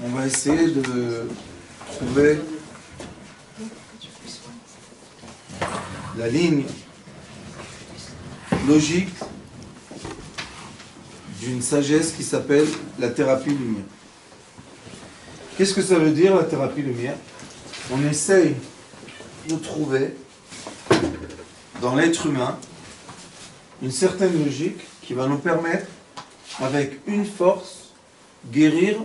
on va essayer de trouver la ligne logique d'une sagesse qui s'appelle la thérapie lumière. Qu'est-ce que ça veut dire la thérapie lumière? On essaye de trouver dans l'être humain une certaine logique qui va nous permettre, avec une force, guérir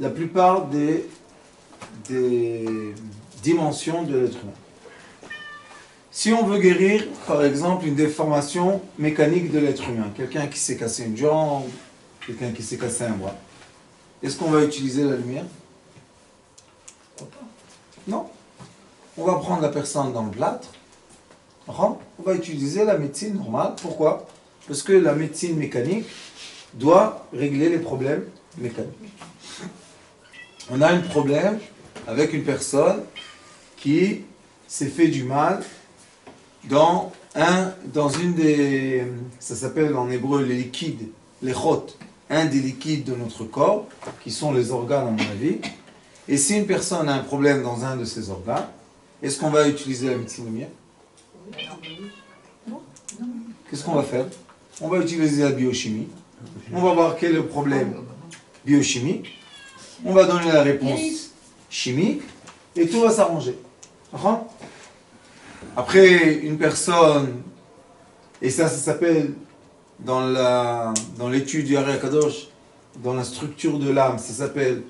la plupart des dimensions de l'être humain. Si on veut guérir, par exemple, une déformation mécanique de l'être humain, quelqu'un qui s'est cassé une jambe, quelqu'un qui s'est cassé un bras, est-ce qu'on va utiliser la lumière? Non. On va prendre la personne dans le plâtre, on va utiliser la médecine normale. Pourquoi? Parce que la médecine mécanique doit régler les problèmes mécaniques. On a un problème avec une personne qui s'est fait du mal dans une des, ça s'appelle en hébreu les liquides, les chot, un des liquides de notre corps, qui sont les organes à mon avis. Et si une personne a un problème dans un de ces organes, est-ce qu'on va utiliser la médecine lumière? Qu'est-ce qu'on va faire? On va utiliser la biochimie. On va voir quel est le problème biochimique. On va donner la réponse chimique et tout va s'arranger. Après, une personne, et ça s'appelle dans l'étude du Ari Akadosh, dans la structure de l'âme, ça s'appelle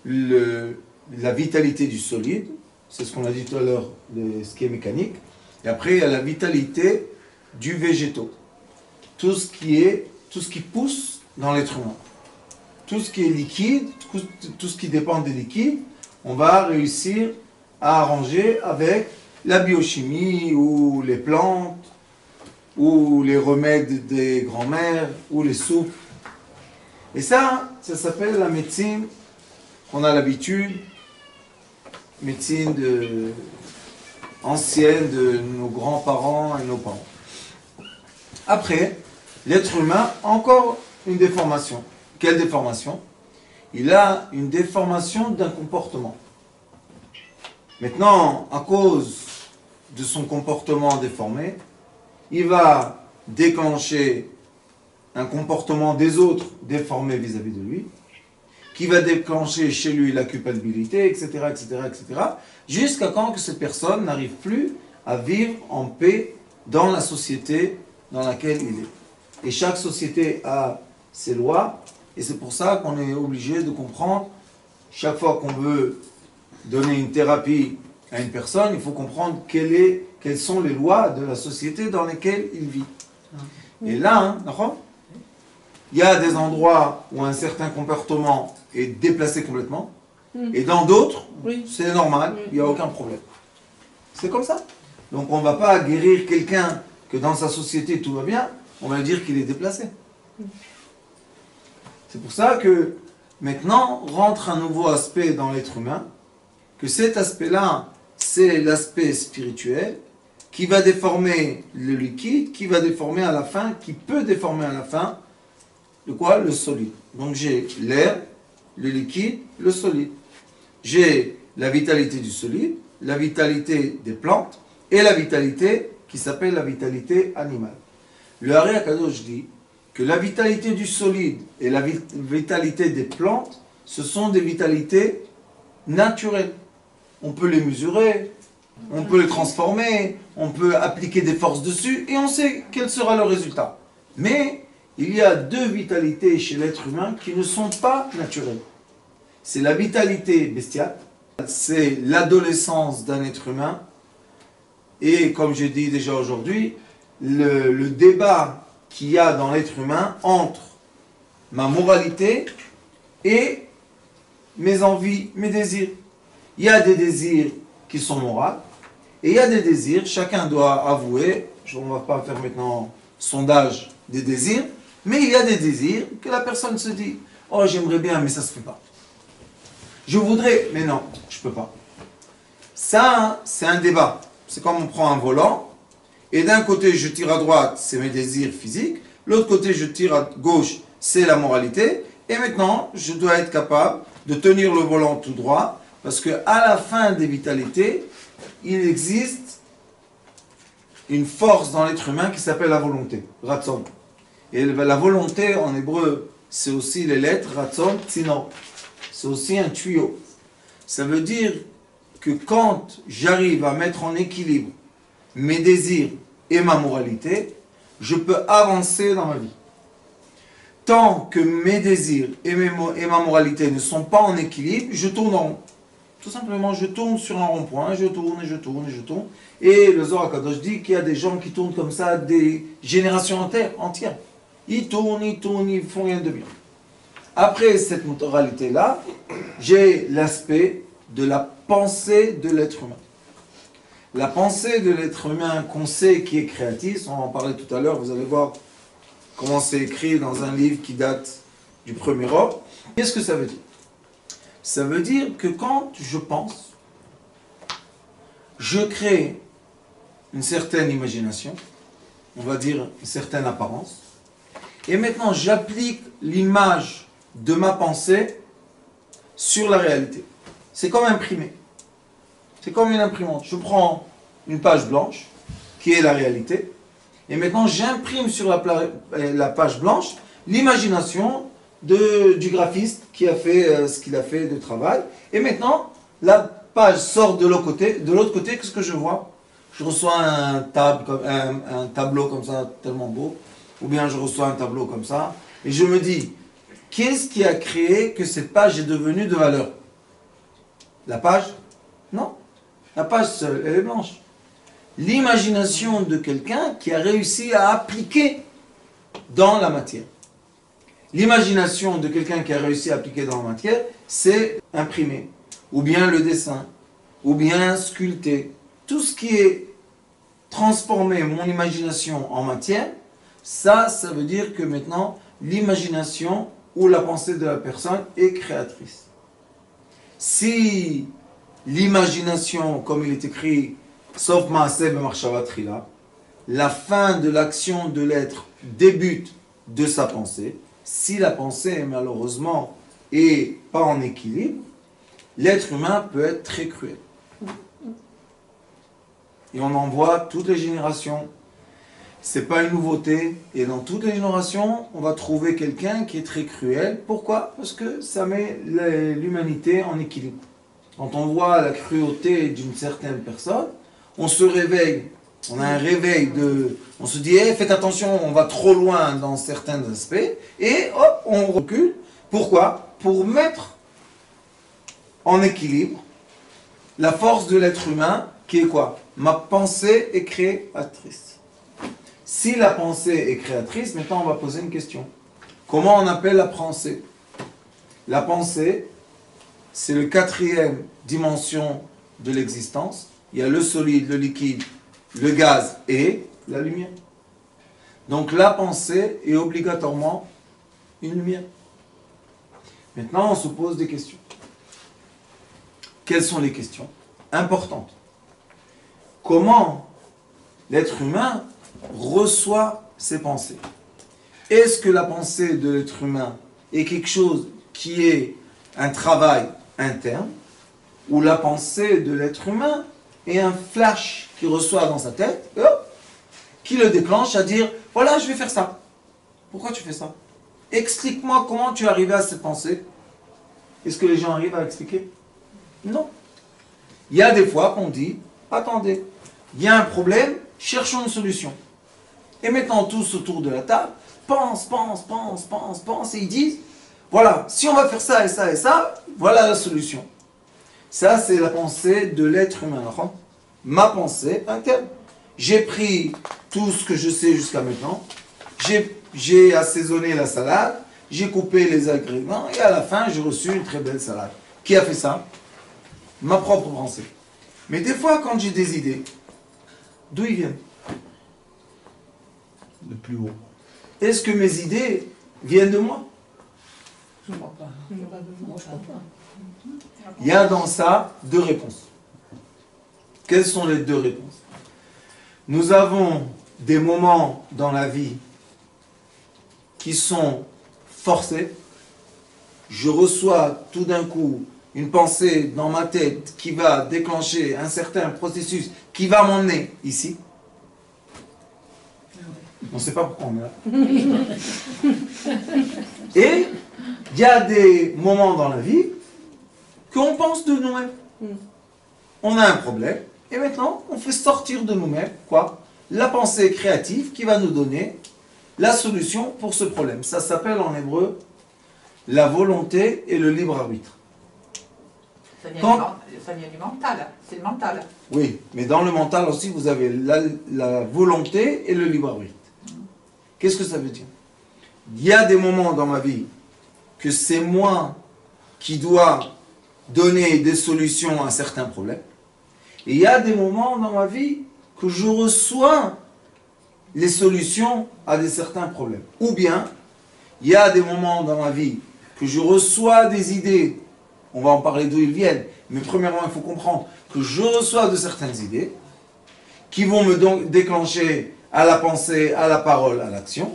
la vitalité du solide. C'est ce qu'on a dit tout à l'heure, ce qui est mécanique. Et après, il y a la vitalité du végétaux. Tout ce qui pousse dans l'être humain. Tout ce qui est liquide, tout ce qui dépend des liquides, on va réussir à arranger avec la biochimie, ou les plantes, ou les remèdes des grands-mères, ou les soupes. Et ça s'appelle la médecine qu'on a l'habitude, médecine ancienne de nos grands-parents et nos parents. Après, l'être humain a encore une déformation. Quelle déformation? Il a une déformation d'un comportement. Maintenant, à cause de son comportement déformé, il va déclencher un comportement des autres déformé vis-à-vis de lui, qui va déclencher chez lui la culpabilité, etc., etc., etc., jusqu'à quand que cette personne n'arrive plus à vivre en paix dans la société dans laquelle il est. Et chaque société a ses lois, et c'est pour ça qu'on est obligé de comprendre, chaque fois qu'on veut donner une thérapie à une personne, il faut comprendre quelles sont les lois de la société dans lesquelles il vit. Et là, il y a des endroits où un certain comportement est déplacé complètement, et dans d'autres, c'est normal, il n'y a aucun problème. C'est comme ça. Donc on ne va pas guérir quelqu'un que dans sa société tout va bien, on va dire qu'il est déplacé. C'est pour ça que maintenant rentre un nouveau aspect dans l'être humain, que cet aspect-là, c'est l'aspect spirituel, qui va déformer le liquide, qui va déformer à la fin, qui peut déformer à la fin, de quoi? Le solide. Donc j'ai l'air, le liquide, le solide. J'ai la vitalité du solide, la vitalité des plantes, et la vitalité qui s'appelle la vitalité animale. Le Ari Akadosh dit que la vitalité du solide et la vitalité des plantes, ce sont des vitalités naturelles. On peut les mesurer, on peut les transformer, on peut appliquer des forces dessus, et on sait quel sera le résultat. Mais il y a deux vitalités chez l'être humain qui ne sont pas naturelles. C'est la vitalité bestiale, c'est l'adolescence d'un être humain, et comme j'ai dit déjà aujourd'hui, le débat qu'il y a dans l'être humain entre ma moralité et mes envies, mes désirs. Il y a des désirs qui sont moraux, et il y a des désirs, chacun doit avouer, on ne va pas faire maintenant sondage des désirs, mais il y a des désirs que la personne se dit, oh j'aimerais bien, mais ça ne se fait pas. Je voudrais, mais non, je ne peux pas. Ça, c'est un débat. C'est comme on prend un volant, et d'un côté je tire à droite, c'est mes désirs physiques, l'autre côté je tire à gauche, c'est la moralité, Et maintenant, je dois être capable de tenir le volant tout droit, parce qu'à la fin des vitalités, il existe une force dans l'être humain qui s'appelle la volonté, Ratzon. Et la volonté, en hébreu, c'est aussi les lettres, Ratzon, Tzinor. C'est aussi un tuyau. Ça veut dire que quand j'arrive à mettre en équilibre mes désirs et ma moralité, je peux avancer dans ma vie. Tant que mes désirs et ma moralité ne sont pas en équilibre, je tourne en rond. Tout simplement, je tourne sur un rond-point, je tourne et je tourne et je tourne. Et le Zohar HaKadosh dit qu'il y a des gens qui tournent comme ça des générations entières. Ils tournent, ils font rien de bien. Après cette moralité-là, j'ai l'aspect de la pensée de l'être humain. La pensée de l'être humain qu'on sait qui est créatrice, on va en parler tout à l'heure, vous allez voir comment c'est écrit dans un livre qui date du premier ordre. Qu'est-ce que ça veut dire? Ça veut dire que quand je pense, je crée une certaine imagination, on va dire une certaine apparence, et maintenant j'applique l'image de ma pensée sur la réalité. C'est comme imprimer. C'est comme une imprimante. Je prends une page blanche, qui est la réalité, et maintenant j'imprime sur la page blanche l'imagination du graphiste qui a fait ce qu'il a fait de travail. Et maintenant, la page sort de l'autre côté. De l'autre côté, qu'est-ce que je vois? Je reçois un tableau comme ça, tellement beau. Ou bien je reçois un tableau comme ça. Et je me dis, qu'est-ce qui a créé que cette page est devenue de valeur? La page? Non. La page seule, elle est blanche. L'imagination de quelqu'un qui a réussi à appliquer dans la matière. L'imagination de quelqu'un qui a réussi à appliquer dans la matière, c'est imprimer, ou bien le dessin, ou bien sculpter. Tout ce qui est transformer mon imagination en matière, ça veut dire que maintenant, l'imagination ou la pensée de la personne est créatrice. Si l'imagination, comme il est écrit, sauf Maaseh b'machshava tchila, la fin de l'action de l'être débute de sa pensée. Si la pensée, malheureusement, est pas en équilibre, l'être humain peut être très cruel. Et on en voit toutes les générations. C'est pas une nouveauté. Et dans toutes les générations, on va trouver quelqu'un qui est très cruel. Pourquoi? Parce que ça met l'humanité en équilibre. Quand on voit la cruauté d'une certaine personne, on se réveille. On a un réveil on se dit, faites attention, on va trop loin dans certains aspects, et hop, on recule. Pourquoi? Pour mettre en équilibre la force de l'être humain, qui est quoi? Ma pensée est créatrice. Si la pensée est créatrice, maintenant on va poser une question. Comment on appelle la pensée? La pensée, c'est le quatrième dimension de l'existence. Il y a le solide, le liquide, le gaz et la lumière. Donc la pensée est obligatoirement une lumière. Maintenant, on se pose des questions. Quelles sont les questions importantes? Comment l'être humain reçoit ses pensées? Est-ce que la pensée de l'être humain est quelque chose qui est un travail interne, ou la pensée de l'être humain est un flash qu'il reçoit dans sa tête, qui le déclenche à dire, voilà, je vais faire ça. Pourquoi tu fais ça? Explique-moi comment tu es arrivé à cette pensée. Est-ce que les gens arrivent à expliquer? Non. Il y a des fois qu'on dit, attendez, il y a un problème, cherchons une solution. Et maintenant, tous autour de la table, pensent, et ils disent, voilà, si on va faire ça et ça et ça, voilà la solution. Ça, c'est la pensée de l'être humain. Ma pensée interne. J'ai pris tout ce que je sais jusqu'à maintenant, j'ai assaisonné la salade, j'ai coupé les agréments, et à la fin, j'ai reçu une très belle salade. Qui a fait ça? Ma propre pensée. Mais des fois, quand j'ai des idées, d'où ils viennent? De plus haut. Est-ce que mes idées viennent de moi? Je ne crois pas. Moi, je crois pas. Il y a dans ça deux réponses. Quelles sont les deux réponses? Nous avons des moments dans la vie qui sont forcés, je reçois tout d'un coup une pensée dans ma tête qui va déclencher un certain processus qui va m'emmener ici. On ne sait pas pourquoi on est là. Et il y a des moments dans la vie qu'on pense de nous-mêmes. On a un problème, et maintenant, on fait sortir de nous-mêmes, quoi? La pensée créative qui va nous donner la solution pour ce problème. Ça s'appelle en hébreu la volonté et le libre arbitre. Ça vient du mental, c'est le mental. Oui, mais dans le mental aussi, vous avez la volonté et le libre arbitre. Qu'est-ce que ça veut dire? Il y a des moments dans ma vie que c'est moi qui dois donner des solutions à certains problèmes. Et il y a des moments dans ma vie que je reçois les solutions à certains problèmes. Ou bien, il y a des moments dans ma vie que je reçois des idées, on va en parler d'où ils viennent, mais premièrement, il faut comprendre que je reçois de certaines idées qui vont me donc déclencher à la pensée, à la parole, à l'action.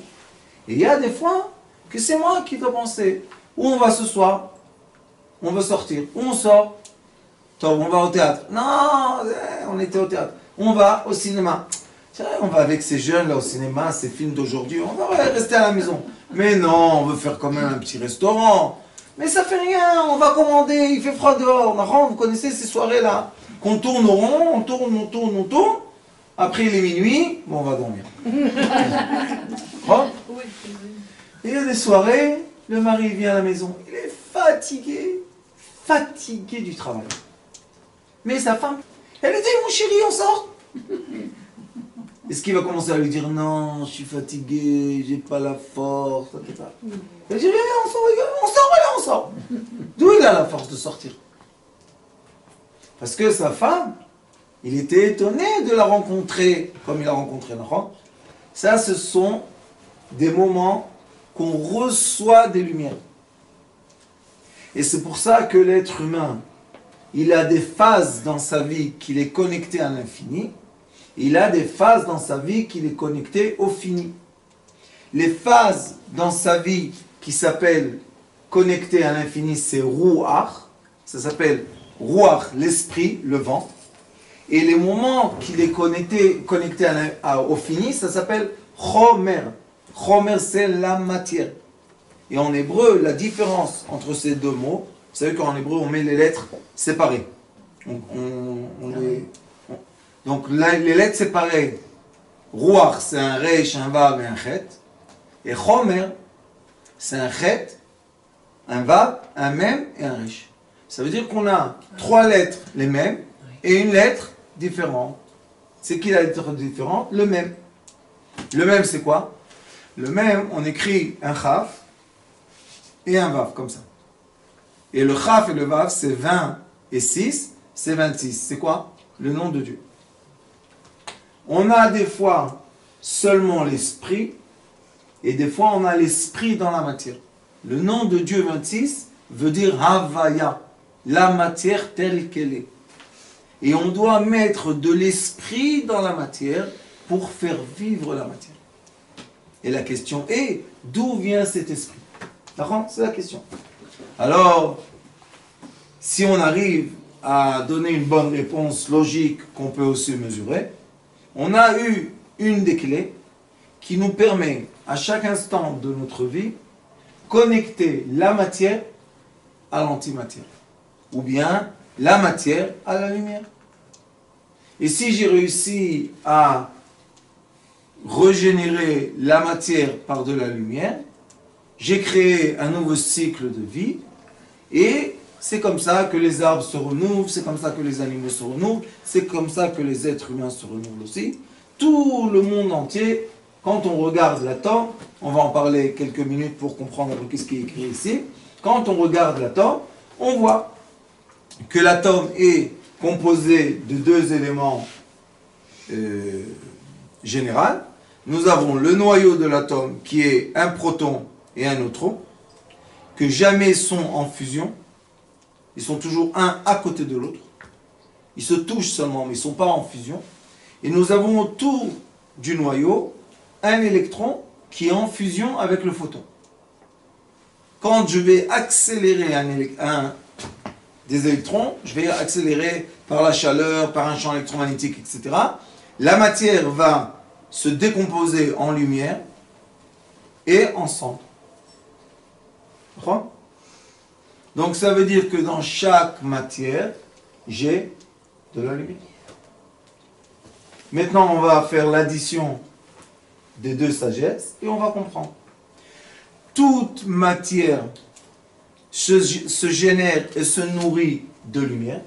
Et il y a des fois que c'est moi qui dois penser. Où on va ce soir? On veut sortir. Où on sort? On va au théâtre. Non, on était au théâtre. On va au cinéma. On va avec ces jeunes là au cinéma, ces films d'aujourd'hui. On va rester à la maison. Mais non, on veut faire quand même un petit restaurant. Mais ça fait rien, on va commander, il fait froid dehors. Vous connaissez ces soirées là qu'on tourne au rond, on tourne. Après il est minuit, bon, on va dormir. Et il y a des soirées, le mari vient à la maison, il est fatigué du travail. Mais sa femme, elle lui dit, mon chéri, on sort. Est-ce qu'il va commencer à lui dire, non, je suis fatigué, j'ai pas la force, etc. Elle dit, on sort. D'où il a la force de sortir? Parce que sa femme, il était étonné de la rencontrer comme il a rencontré l'enfant. Ça, ce sont des moments qu'on reçoit des lumières. Et c'est pour ça que l'être humain, il a des phases dans sa vie qu'il est connecté à l'infini. Il a des phases dans sa vie qu'il est connecté au fini. Les phases dans sa vie qui s'appellent connectées à l'infini, c'est Ruach. Ça s'appelle Ruach, l'esprit, le vent. Et les moments qu'il est connecté au fini, ça s'appelle Chomer. Chomer, c'est la matière. Et en hébreu, la différence entre ces deux mots, vous savez qu'en hébreu, on met les lettres séparées. Donc les lettres séparées, Ruach, c'est un Reish, un Vav et un Chet. Et Chomer, c'est un Chet, un Vav, un Mem et un Reish. Ça veut dire qu'on a 3 lettres les mêmes et une lettre différente. C'est qui la lettre différente? Le Mem. Le Mem, c'est quoi? Le Mem, on écrit un Chaf et un Vav, comme ça. Et le Chaf et le Vav, c'est 20 et 6, c'est 26. C'est quoi? Le nom de Dieu. On a des fois seulement l'esprit, et des fois on a l'esprit dans la matière. Le nom de Dieu 26 veut dire Havaya, la matière telle qu'elle est. Et on doit mettre de l'esprit dans la matière pour faire vivre la matière. Et la question est, d'où vient cet esprit? D'accord? C'est la question. Alors, si on arrive à donner une bonne réponse logique qu'on peut aussi mesurer, on a eu une des clés qui nous permet à chaque instant de notre vie connecter la matière à l'antimatière ou bien la matière à la lumière. Et si j'ai réussi à régénérer la matière par de la lumière, j'ai créé un nouveau cycle de vie et c'est comme ça que les arbres se renouvelent, c'est comme ça que les animaux se renouvelent, c'est comme ça que les êtres humains se renouvelent aussi. Tout le monde entier, quand on regarde l'atome, on va en parler quelques minutes pour comprendre ce qui est écrit ici. Quand on regarde l'atome, on voit que l'atome est composé de 2 éléments généraux. Nous avons le noyau de l'atome qui est un proton et un neutron, que jamais sont en fusion. Ils sont toujours un à côté de l'autre. Ils se touchent seulement, mais ils ne sont pas en fusion. Et nous avons autour du noyau un électron qui est en fusion avec le photon. quand je vais accélérer des électrons, je vais accélérer par la chaleur, par un champ électromagnétique, etc. La matière va se décomposer en lumière et en cendre. D'accord ? Donc ça veut dire que dans chaque matière, j'ai de la lumière. Maintenant, on va faire l'addition des deux sagesses et on va comprendre. Toute matière se génère et se nourrit de lumière.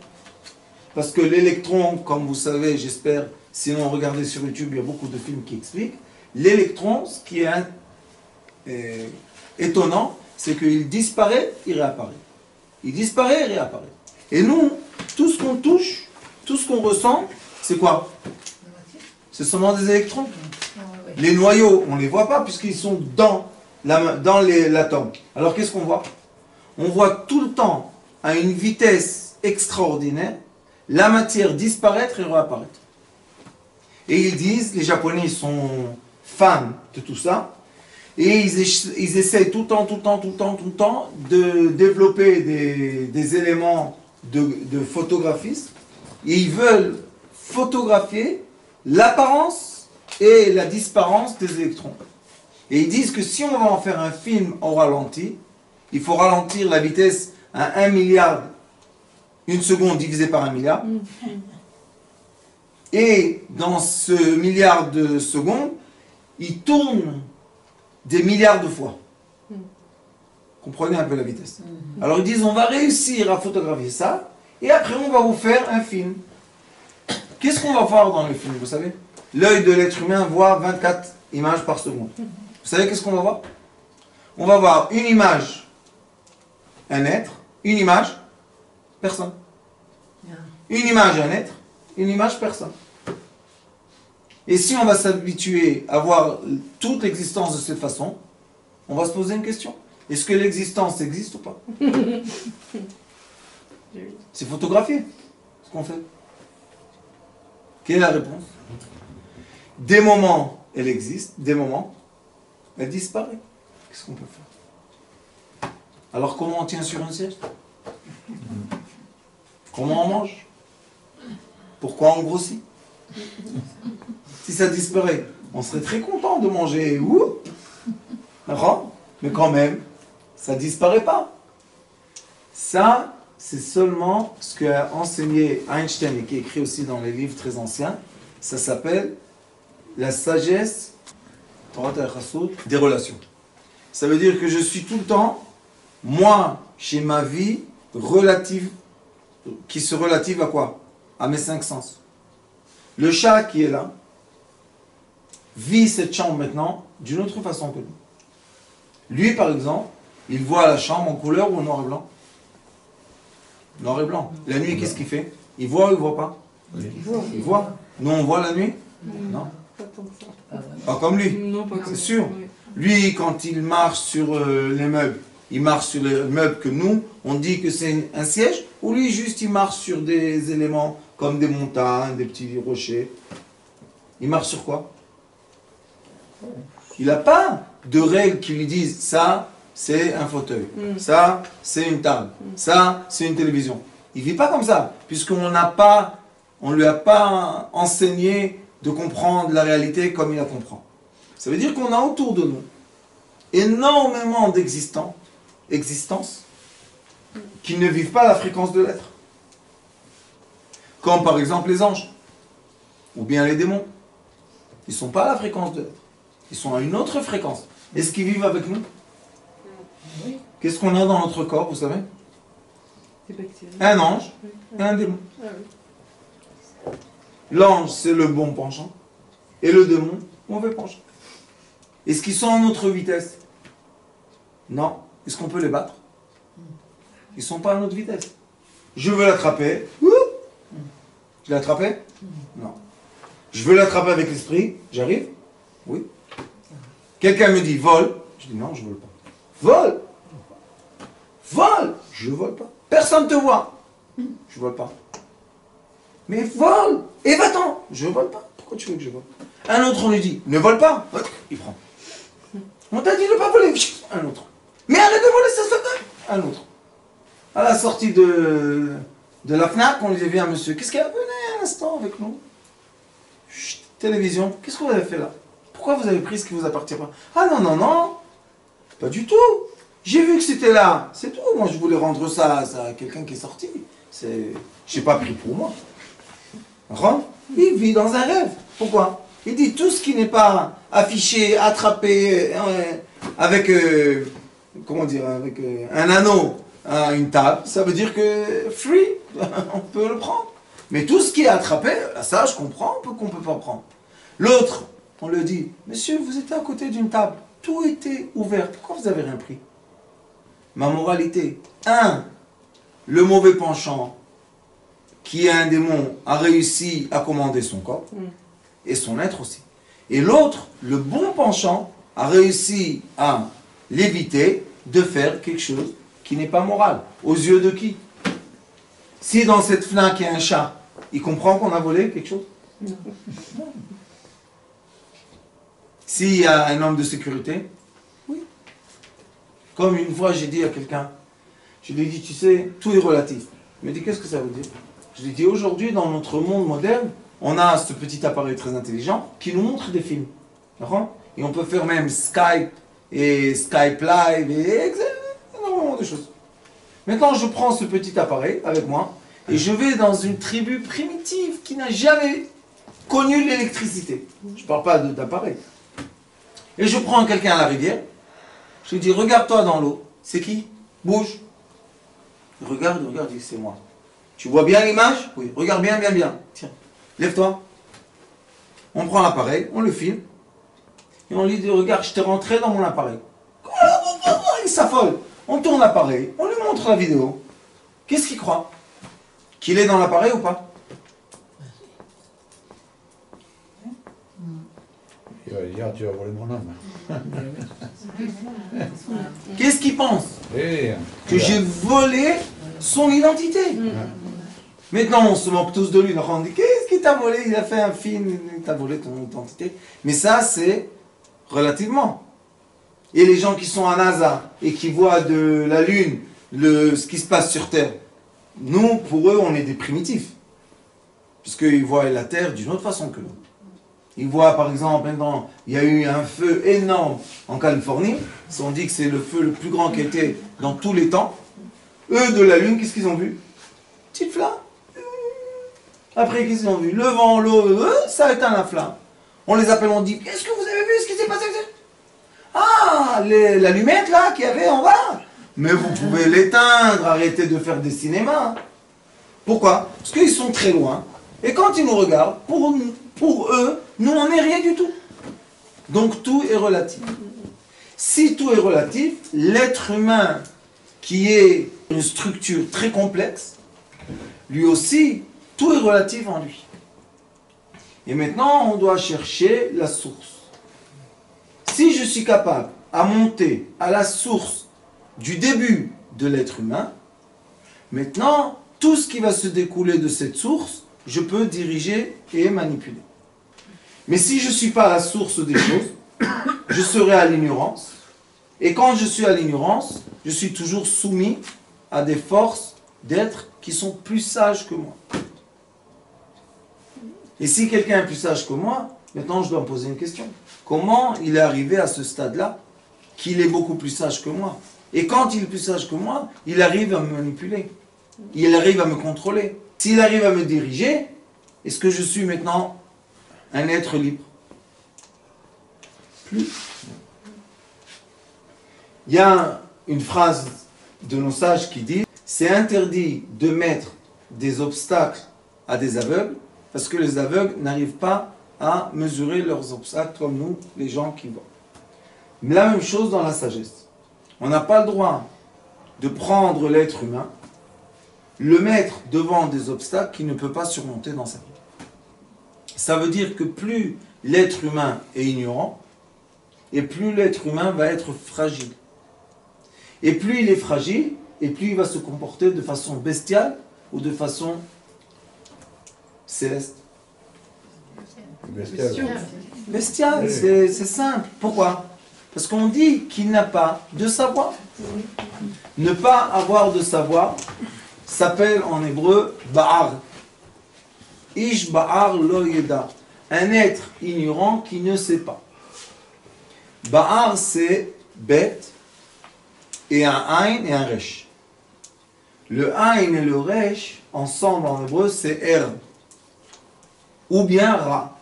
Parce que l'électron, comme vous savez, j'espère, sinon regardez sur YouTube, il y a beaucoup de films qui expliquent. L'électron, ce qui est étonnant, c'est qu'il disparaît, il réapparaît. Il disparaît, il réapparaît. Et nous, tout ce qu'on touche, tout ce qu'on ressent, c'est quoi? C'est seulement des électrons. Les noyaux, on ne les voit pas puisqu'ils sont dans l'atome. Alors qu'est-ce qu'on voit? On voit tout le temps, à une vitesse extraordinaire, la matière disparaître et réapparaître. Et ils disent, les Japonais sont fans de tout ça, et ils essayent tout le temps de développer des éléments de photographisme, et ils veulent photographier l'apparence et la disparance des électrons. Et ils disent que si on va en faire un film au ralenti, il faut ralentir la vitesse à 1 milliard, une seconde divisée par 1 milliard. Et dans ce milliard de secondes, il tourne des milliards de fois. Comprenez un peu la vitesse. Alors ils disent, on va réussir à photographier ça, et après on va vous faire un film. Qu'est-ce qu'on va voir dans le film, vous savez? L'œil de l'être humain voit 24 images par seconde. Vous savez qu'est-ce qu'on va voir? On va voir une image, un être, une image, personne. Une image, un être, une image, personne. Et si on va s'habituer à voir toute l'existence de cette façon, on va se poser une question. Est-ce que l'existence existe ou pas? C'est photographier ce qu'on fait. Quelle est la réponse? Des moments, elle existe, des moments, elle disparaît. Qu'est-ce qu'on peut faire? Alors comment on tient sur un siège? Comment on mange? Pourquoi on grossit? Si ça disparaît, on serait très content de manger. Mais quand même, ça ne disparaît pas. Ça, c'est seulement ce qu'a enseigné Einstein et qui est écrit aussi dans les livres très anciens. Ça s'appelle la sagesse des relations. Ça veut dire que je suis tout le temps, moi, chez ma vie, relative, qui se relative à quoi? À mes 5 sens. Le chat qui est là vit cette chambre maintenant d'une autre façon que nous. Lui, par exemple, il voit la chambre en couleur ou en noir et blanc? Noir et blanc. La nuit, qu'est-ce qu'il fait? Il voit ou il ne voit pas? Il voit. Nous, on voit la nuit? Non. Pas comme lui. C'est sûr. Lui, quand il marche sur les meubles, il marche sur les meubles que nous, on dit que c'est un siège, ou lui, juste, il marche sur des éléments comme des montagnes, des petits rochers. Il marche sur quoi? Il n'a pas de règles qui lui disent ça, c'est un fauteuil, ça, c'est une table, ça, c'est une télévision. Il ne vit pas comme ça, puisqu'on ne lui a pas enseigné de comprendre la réalité comme il la comprend. Ça veut dire qu'on a autour de nous énormément d'existences qui ne vivent pas la fréquence de l'être. Comme par exemple les anges, ou bien les démons. Ils ne sont pas à la fréquence de l'être. Ils sont à une autre fréquence. Est-ce qu'ils vivent avec nous? Oui. Qu'est-ce qu'on a dans notre corps, vous savez? Un ange et un démon. L'ange, c'est le bon penchant, et le démon, mauvais penchant. Est-ce qu'ils sont à notre vitesse? Non. Est-ce qu'on peut les battre? Ils ne sont pas à notre vitesse. Je veux l'attraper. Je l'ai attrapé? Non. Je veux l'attraper avec l'esprit. J'arrive? Oui. Quelqu'un me dit vole. Je dis non, je ne vole pas. Vole! Vole! Je ne vole pas. Personne ne te voit. Je ne vole pas. Mais vole! Et va-t'en! Je ne vole pas. Pourquoi tu veux que je vole? Un autre, on lui dit ne vole pas. Il prend. On t'a dit de ne pas voler. Un autre. Mais elle a dévoilé ses secrets. Un autre. À la sortie de la FNAC, on lui dit, viens monsieur, qu'est-ce qu'il y a? Venez un instant avec nous. Chut, télévision, qu'est-ce que vous avez fait là? Pourquoi vous avez pris ce qui vous appartient pas? Ah non, non, non, pas du tout. J'ai vu que c'était là, c'est tout. Moi je voulais rendre ça à quelqu'un qui est sorti. J'ai pas pris pour moi. Il vit dans un rêve. Pourquoi? Il dit tout ce qui n'est pas affiché, attrapé avec, comment dire, avec un anneau à une table, ça veut dire que free, on peut le prendre. Mais tout ce qui est attrapé, ça je comprends qu'on ne peut pas prendre. L'autre, on le dit, monsieur, vous étiez à côté d'une table, tout était ouvert, pourquoi vous n'avez rien pris? Ma moralité, le mauvais penchant, qui est un démon, a réussi à commander son corps, et son être aussi. Et l'autre, le bon penchant, a réussi à l'éviter de faire quelque chose qui n'est pas moral. Aux yeux de qui? Si dans cette FNAC il y a un chat, il comprend qu'on a volé quelque chose? Non. S'il y a un homme de sécurité, oui. Comme une fois j'ai dit à quelqu'un, je lui ai dit, tu sais, tout est relatif. Il m'a dit, qu'est-ce que ça veut dire? Je lui ai dit, aujourd'hui, dans notre monde moderne, on a ce petit appareil très intelligent qui nous montre des films. D'accord? Et on peut faire même Skype et Skype Live et énormément de choses. Maintenant, je prends ce petit appareil avec moi et je vais dans une tribu primitive qui n'a jamais connu l'électricité. Je ne parle pas d'appareil. Et je prends quelqu'un à la rivière. Je lui dis, regarde-toi dans l'eau. C'est qui? Bouge. Il regarde, il dit, c'est moi. Tu vois bien l'image? Oui. Regarde bien, bien, bien. Tiens, lève-toi. On prend l'appareil, on le filme. Et on lui dit, regarde, je t'ai rentré dans mon appareil. Il s'affole. On tourne l'appareil, on lui montre la vidéo. Qu'est-ce qu'il croit? Qu'il est dans l'appareil ou pas? Il va dire, tu vas voler mon âme. Qu'est-ce qu'il pense? Que j'ai volé son identité. Maintenant, on se moque tous de lui. On dit, qu'est-ce qu'il t'a volé? Il a fait un film, il t'a volé ton identité. Mais ça, c'est relativement. Et les gens qui sont à NASA et qui voient de la Lune ce qui se passe sur Terre, nous, pour eux, on est des primitifs. Parce qu'ils voient la Terre d'une autre façon que nous. Ils voient, par exemple, maintenant, il y a eu un feu énorme en Californie. On dit que c'est le feu le plus grand qui a été dans tous les temps. Eux, de la Lune, qu'est-ce qu'ils ont vu? Petite flamme. Après, qu'est-ce qu'ils ont vu? Le vent, l'eau, ça a éteint la flamme. On les appelle, on dit, est-ce que vous avez vu ce qui s'est passé? Ah, l'allumette là qu'il y avait en bas. Mais vous pouvez l'éteindre, arrêtez de faire des cinémas. Pourquoi? Parce qu'ils sont très loin. Et quand ils nous regardent, pour eux, nous on n'est rien du tout. Donc tout est relatif. Si tout est relatif, l'être humain qui est une structure très complexe, lui aussi, tout est relatif en lui. Et maintenant, on doit chercher la source. Si je suis capable à monter à la source du début de l'être humain, maintenant, tout ce qui va se découler de cette source, je peux diriger et manipuler. Mais si je ne suis pas à la source des choses, je serai à l'ignorance. Et quand je suis à l'ignorance, je suis toujours soumis à des forces d'êtres qui sont plus sages que moi. Et si quelqu'un est plus sage que moi, maintenant je dois me poser une question. Comment il est arrivé à ce stade-là, qu'il est beaucoup plus sage que moi? Et quand il est plus sage que moi, il arrive à me manipuler. Il arrive à me contrôler. S'il arrive à me diriger, est-ce que je suis maintenant un être libre? Plus. Il y a une phrase de nos sages qui dit « C'est interdit de mettre des obstacles à des aveugles parce que les aveugles n'arrivent pas à mesurer leurs obstacles comme nous, les gens qui voient. » La même chose dans la sagesse. On n'a pas le droit de prendre l'être humain, le mettre devant des obstacles qu'il ne peut pas surmonter dans sa vie. Ça veut dire que plus l'être humain est ignorant, et plus l'être humain va être fragile. Et plus il est fragile, et plus il va se comporter de façon bestiale ou de façon céleste. Bestial. Bestial, c'est simple. Pourquoi? Parce qu'on dit qu'il n'a pas de savoir. Ne pas avoir de savoir s'appelle en hébreu ba'ar. Ish ba'ar lo yeda. Un être ignorant qui ne sait pas. Ba'ar, c'est bête et un aïn et un resh. Le aïn et le resh, ensemble en hébreu, c'est er. Ou bien ra.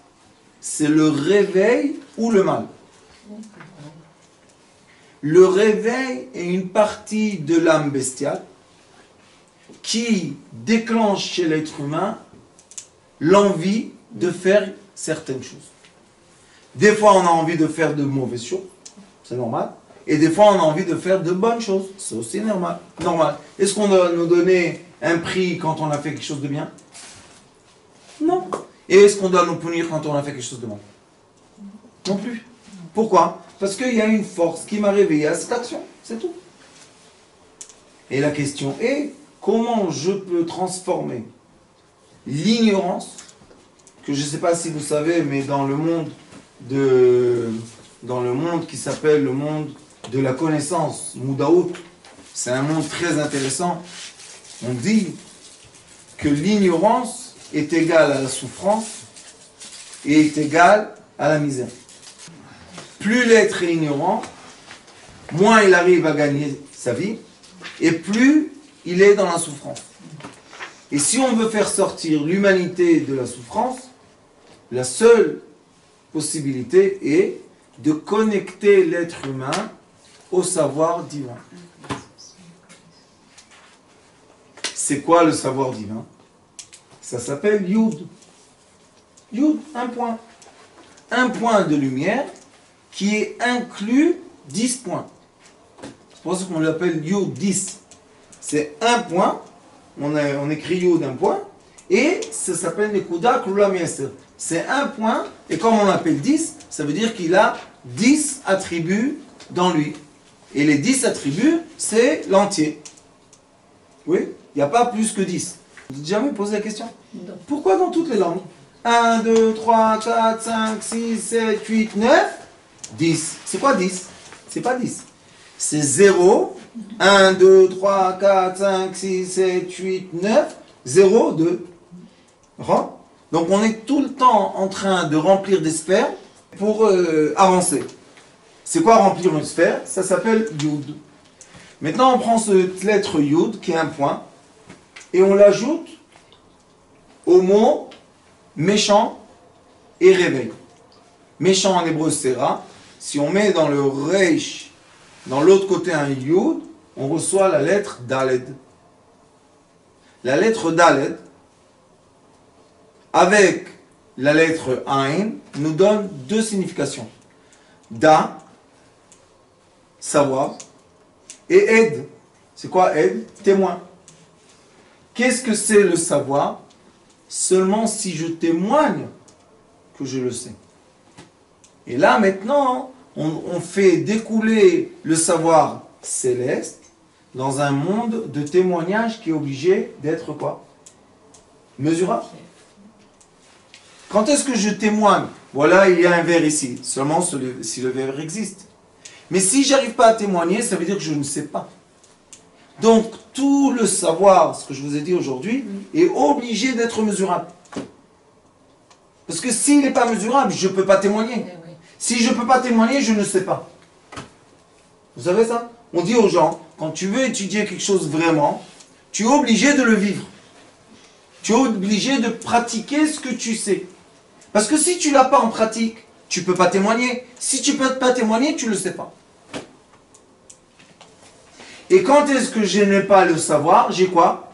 C'est le réveil ou le mal. Le réveil est une partie de l'âme bestiale qui déclenche chez l'être humain l'envie de faire certaines choses. Des fois, on a envie de faire de mauvaises choses, c'est normal. Et des fois, on a envie de faire de bonnes choses, c'est aussi normal. Est-ce qu'on doit nous donner un prix quand on a fait quelque chose de bien? Non. Et est-ce qu'on doit nous punir quand on a fait quelque chose de mal? Non plus. Pourquoi? Parce qu'il y a une force qui m'a réveillé à cette action, c'est tout. Et la question est, comment je peux transformer l'ignorance, que je ne sais pas si vous savez, mais dans le monde qui s'appelle le monde de la connaissance, Moudaout, c'est un monde très intéressant. On dit que l'ignorance est égale à la souffrance et est égale à la misère. Plus l'être est ignorant, moins il arrive à gagner sa vie, et plus il est dans la souffrance. Et si on veut faire sortir l'humanité de la souffrance, la seule possibilité est de connecter l'être humain au savoir divin. C'est quoi le savoir divin? Ça s'appelle Yud. Yud, un point. Un point de lumière qui est inclus 10 points. C'est pour ça qu'on l'appelle Yud 10. C'est un point, on écrit Yud un point, et ça s'appelle Nekuda Klulam Yeser. C'est un point, et comme on l'appelle 10, ça veut dire qu'il a 10 attributs dans lui. Et les 10 attributs, c'est l'entier. Oui, il n'y a pas plus que 10. Vous n'avez jamais posé la question? Non. Pourquoi dans toutes les langues? 1, 2, 3, 4, 5, 6, 7, 8, 9, 10. C'est quoi 10? C'est pas 10. C'est 0, 1, 2, 3, 4, 5, 6, 7, 8, 9, 0, 2. Donc on est tout le temps en train de remplir des sphères pour avancer. C'est quoi remplir une sphère? Ça s'appelle Yud. Maintenant on prend cette lettre Yud qui est un point et on l'ajoute au mot méchant et réveil. Méchant en hébreu c'est Ra. Si on met dans le Reish, dans l'autre côté un Yud, on reçoit la lettre Daled. La lettre Daled, avec la lettre Ain, nous donne deux significations. Da, savoir, et Ed. C'est quoi Ed? Témoin. Qu'est-ce que c'est le savoir? Seulement si je témoigne que je le sais. Et là maintenant, on fait découler le savoir céleste dans un monde de témoignage qui est obligé d'être quoi? Mesurable. Quand est-ce que je témoigne? Voilà, il y a un verre ici, seulement si le verre existe. Mais si je n'arrive pas à témoigner, ça veut dire que je ne sais pas. Donc tout le savoir, ce que je vous ai dit aujourd'hui, est obligé d'être mesurable. Parce que s'il n'est pas mesurable, je ne peux pas témoigner. Si je ne peux pas témoigner, je ne sais pas. Vous savez ça? On dit aux gens, quand tu veux étudier quelque chose vraiment, tu es obligé de le vivre. Tu es obligé de pratiquer ce que tu sais. Parce que si tu ne l'as pas en pratique, tu ne peux pas témoigner. Si tu ne peux pas témoigner, tu ne le sais pas. Et quand est-ce que je n'ai pas le savoir, j'ai quoi?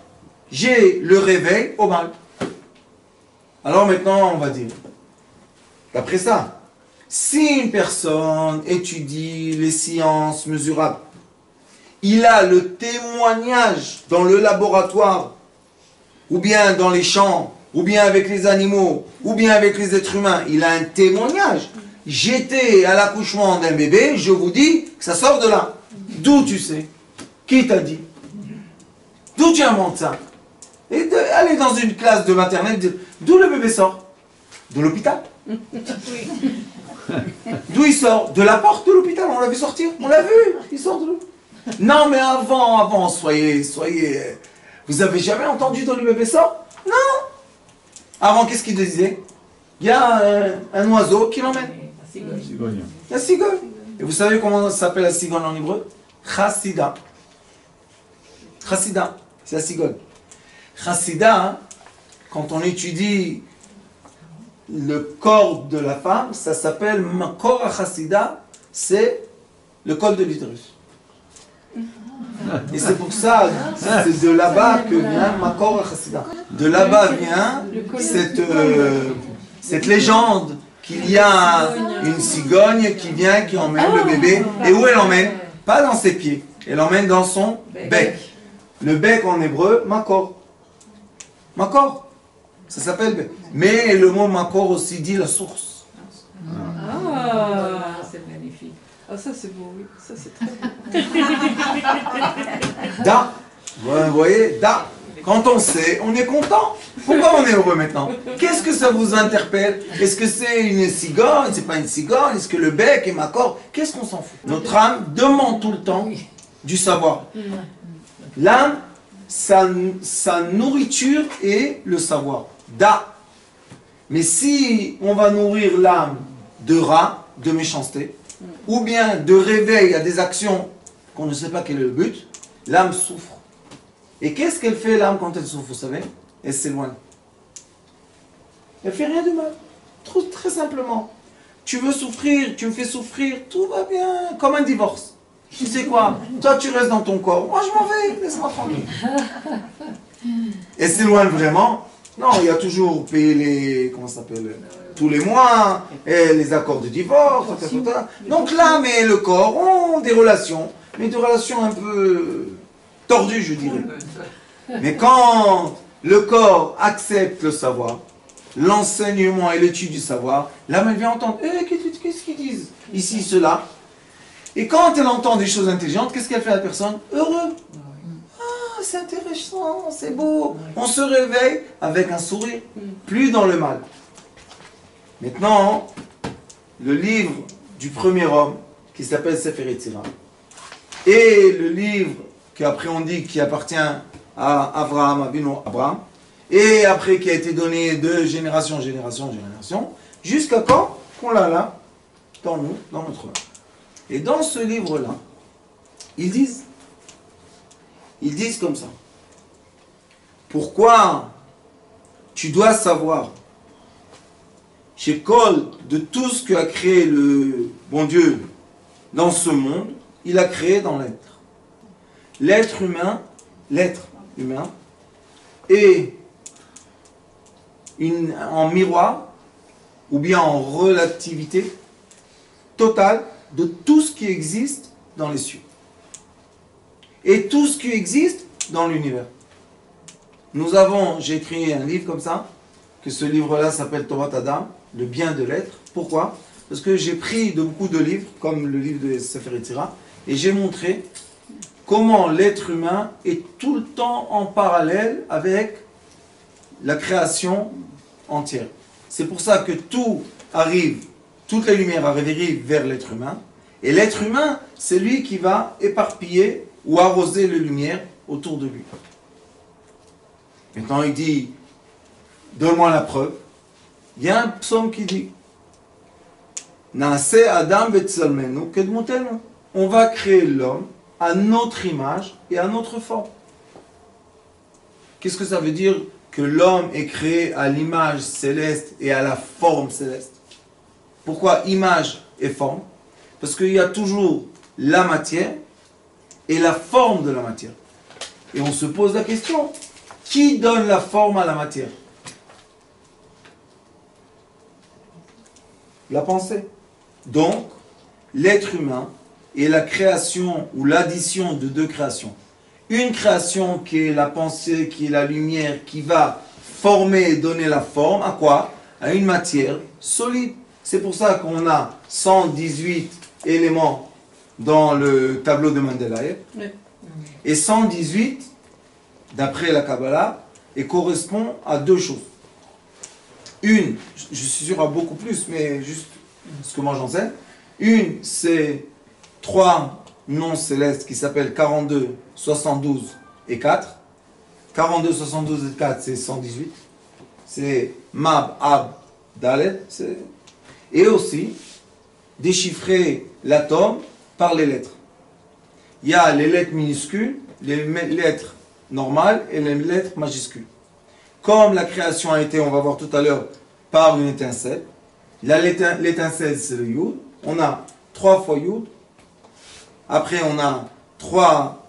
J'ai le réveil au mal. Alors maintenant, on va dire, d'après ça, si une personne étudie les sciences mesurables, il a le témoignage dans le laboratoire, ou bien dans les champs, ou bien avec les animaux, ou bien avec les êtres humains, il a un témoignage. J'étais à l'accouchement d'un bébé, je vous dis que ça sort de là. D'où tu sais? Qui t'a dit? D'où tu inventes ça? Et aller dans une classe de maternelle, dire, d'où le bébé sort? De l'hôpital. D'où il sort? De la porte de l'hôpital, on l'a vu sortir, on l'a vu, il sort de l'eau. Non mais avant, soyez, vous avez jamais entendu dans le bébé sort? Non. Avant, qu'est-ce qu'il disait? Il y a un oiseau qui l'emmène. Cigogne. La cigogne. Et vous savez comment ça s'appelle la cigogne en hébreu? Chassida. Chassida, c'est la cigogne. Chassida, hein, quand on étudie le corps de la femme, ça s'appelle Makor Chassida, c'est le col de l'utérus. Et c'est pour ça, c'est de là-bas que vient Makor Chassida. De là-bas vient cette légende qu'il y a une cigogne qui vient, qui emmène le bébé. Et où elle l'emmène? Pas dans ses pieds, elle l'emmène dans son bec. Le bec en hébreu, Makor. Makor, ça s'appelle bec. Mais le mot Makor aussi dit la source. Ah, c'est magnifique. Ah, ça c'est beau, oui. Ça c'est très beau. Da. Vous voyez, da. Quand on sait, on est content. Pourquoi on est heureux maintenant? Qu'est-ce que ça vous interpelle? Est-ce que c'est une cigogne? C'est pas une cigogne? Est-ce que le bec est Makor? Qu'est-ce qu'on s'en fout? Notre âme demande tout le temps du savoir. L'âme, sa nourriture est le savoir. Da. Mais si on va nourrir l'âme de rat, de méchanceté, ou bien de réveil à des actions qu'on ne sait pas quel est le but, l'âme souffre. Et qu'est-ce qu'elle fait l'âme quand elle souffre, vous savez? Elle s'éloigne. Elle fait rien de mal. Très simplement. Tu veux souffrir, tu me fais souffrir, tout va bien, comme un divorce. Tu sais quoi? Toi tu restes dans ton corps, moi je m'en vais, laisse-moi tranquille. Elle s'éloigne vraiment. Non, il y a toujours payé les, comment ça s'appelle, tous les mois, et les accords de divorce, etc. Donc l'âme et le corps ont des relations, mais des relations un peu tordues, je dirais. Mais quand le corps accepte le savoir, l'enseignement et l'étude du savoir, l'âme elle vient entendre, qu'est-ce qu'ils disent ici, cela. Et quand elle entend des choses intelligentes, qu'est-ce qu'elle fait à la personne? Heureux. Ah, c'est intéressant, c'est beau. On se réveille avec un sourire, plus dans le mal. Maintenant, le livre du premier homme, qui s'appelle Sefer Yetzirah, et le livre qu'après on dit qui appartient à Abraham, Abraham, et après qui a été donné de génération en génération en génération, jusqu'à quand qu'on l'a là, dans nous, dans notre main. Et dans ce livre-là, ils disent comme ça. Pourquoi tu dois savoir, chez Kol, de tout ce qu'a créé le bon Dieu dans ce monde, il a créé dans l'être. L'être humain est en miroir, ou bien en relativité totale de tout ce qui existe dans les cieux. Et tout ce qui existe dans l'univers. J'ai écrit un livre comme ça, que ce livre-là s'appelle Tovat Adam, le bien de l'être. Pourquoi? Parce que j'ai pris de beaucoup de livres, comme le livre de Sefer Yetzirah, et j'ai montré comment l'être humain est tout le temps en parallèle avec la création entière. C'est pour ça que tout arrive, toute la lumière arrive vers l'être humain, et l'être humain, c'est lui qui va éparpiller ou arroser les lumières autour de lui. Maintenant il dit, donne-moi la preuve. Il y a un psaume qui dit, Naaseh Adam Betzalmenu Kedmutenu. On va créer l'homme à notre image et à notre forme. Qu'est-ce que ça veut dire que l'homme est créé à l'image céleste et à la forme céleste? Pourquoi image et forme? Parce qu'il y a toujours la matière et la forme de la matière. Et on se pose la question, qui donne la forme à la matière? La pensée. Donc, l'être humain est la création ou l'addition de deux créations. Une création qui est la pensée, qui est la lumière, qui va former et donner la forme à quoi? À une matière solide. C'est pour ça qu'on a 118 éléments dans le tableau de Mendeleïev. Oui. Et 118, d'après la Kabbalah, et correspond à deux choses. Une, je suis sûr à beaucoup plus, mais juste ce que moi j'en sais. Une, c'est 3 noms célestes qui s'appellent 42, 72 et 4. 42, 72 et 4, c'est 118. C'est Mab, Ab, Dalet. Et aussi, déchiffrer l'atome par les lettres. Il y a les lettres minuscules, les lettres normales et les lettres majuscules. Comme la création a été, on va voir tout à l'heure, par une étincelle. L'étincelle, c'est le Yud. On a 3 fois Yud. Après, on a 3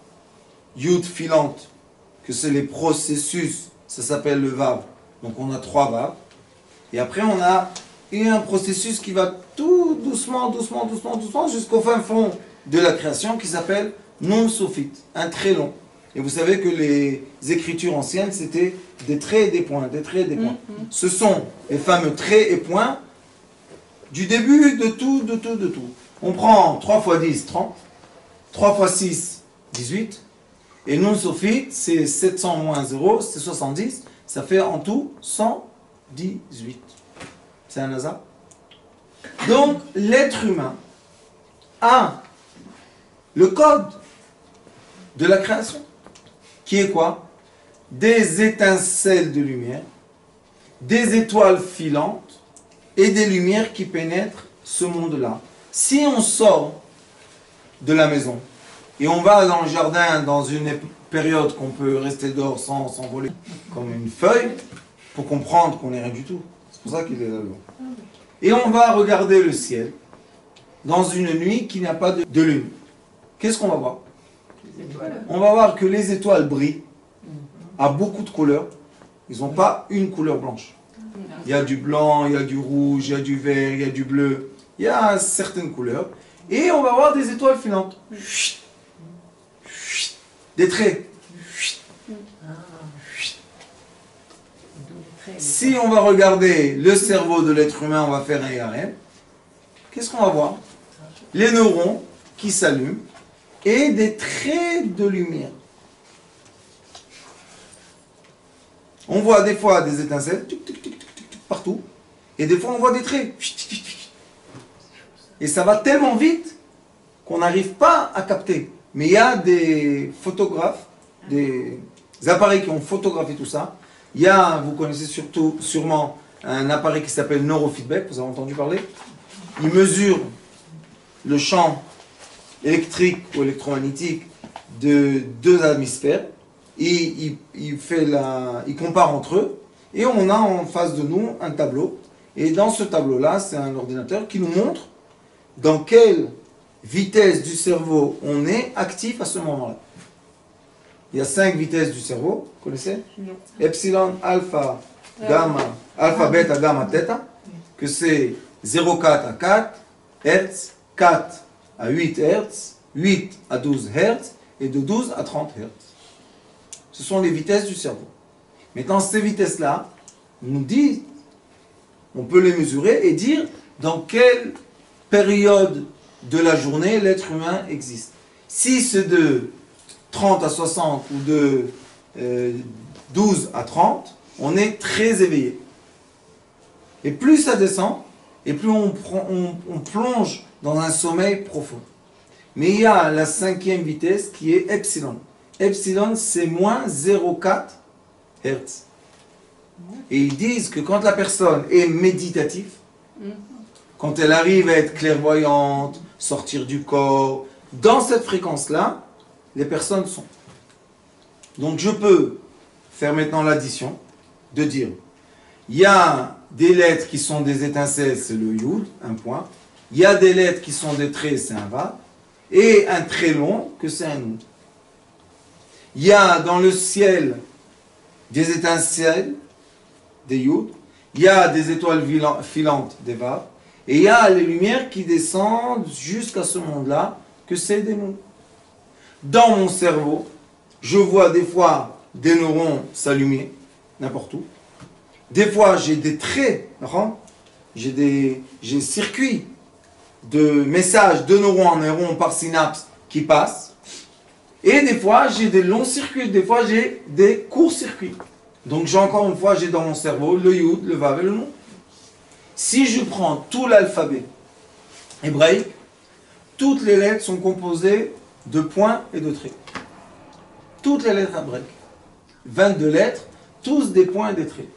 Yud filantes, que c'est les processus, ça s'appelle le Vav. Donc on a 3 Vav. Et après, on a un processus qui va tout doucement, doucement, doucement, doucement, jusqu'au fin fond de la création, qui s'appelle Nun Sofit, un trait long. Et vous savez que les écritures anciennes, c'était des traits et des points, des traits et des points. Ce sont les fameux traits et points du début de tout, de tout, de tout. On prend 3 fois 10, 30. 3 fois 6, 18. Et Nun Sofit, c'est 700 moins 0, c'est 70. Ça fait en tout 118. C'est un hasard. Donc, l'être humain a le code de la création, qui est quoi? Des étincelles de lumière, des étoiles filantes et des lumières qui pénètrent ce monde-là. Si on sort de la maison et on va dans le jardin dans une période qu'on peut rester dehors sans s'envoler comme une feuille, pour comprendre qu'on n'est rien du tout. C'est pour ça qu'il est là-dedans. Et on va regarder le ciel dans une nuit qui n'a pas de lune. Qu'est-ce qu'on va voir? On va voir que les étoiles brillent à beaucoup de couleurs. Ils n'ont pas une couleur blanche. Il y a du blanc, il y a du rouge, il y a du vert, il y a du bleu. Il y a certaines couleurs. Et on va voir des étoiles filantes. Des traits. Si on va regarder le cerveau de l'être humain, on va faire un IRM. Qu'est-ce qu'on va voir? Les neurones qui s'allument et des traits de lumière. On voit des fois des étincelles partout, et des fois on voit des traits. Et ça va tellement vite qu'on n'arrive pas à capter. Mais il y a des photographes, des appareils qui ont photographié tout ça. Il y a, vous connaissez sûrement un appareil qui s'appelle neurofeedback, vous avez entendu parler? Il mesure le champ électrique ou électromagnétique de 2 hémisphères et il compare entre eux, et on a en face de nous un tableau, et dans ce tableau-là, c'est un ordinateur qui nous montre dans quelle vitesse du cerveau on est actif à ce moment-là. Il y a 5 vitesses du cerveau, vous connaissez? Epsilon, alpha, gamma, alpha, beta, gamma, theta, que c'est 0,4 à 4 Hz, 4 à 8 Hz, 8 à 12 Hz, et de 12 à 30 Hz. Ce sont les vitesses du cerveau. Maintenant, ces vitesses-là nous disent, on peut les mesurer et dire dans quelle période de la journée l'être humain existe. Si c'est de 30 à 60 ou de 12 à 30, on est très éveillé. Et plus ça descend, et plus on plonge dans un sommeil profond. Mais il y a la 5e vitesse qui est epsilon. Epsilon, c'est moins 0,4 Hz. Et ils disent que quand la personne est méditative, quand elle arrive à être clairvoyante, sortir du corps, dans cette fréquence-là, les personnes sont. Donc je peux faire maintenant l'addition, de dire, il y a des lettres qui sont des étincelles, c'est le Yud, un point. Il y a des lettres qui sont des traits, c'est un Vav. Et un trait long, que c'est un Nun. Il y a dans le ciel des étincelles, des Yud. Il y a des étoiles filantes, des Vav. Et il y a les lumières qui descendent jusqu'à ce monde-là, que c'est des Nun. Dans mon cerveau, je vois des fois des neurones s'allumer, n'importe où. Des fois, j'ai des traits, j'ai un circuit de messages de neuron en neuron par synapse qui passent. Et des fois, j'ai des longs circuits, des fois, j'ai des courts circuits. Donc, encore une fois, j'ai dans mon cerveau le Yud, le Vav et le Nun. Si je prends tout l'alphabet hébraïque, toutes les lettres sont composées de points et de traits. Toutes les lettres hébraïques. 22 lettres, tous des points et des traits.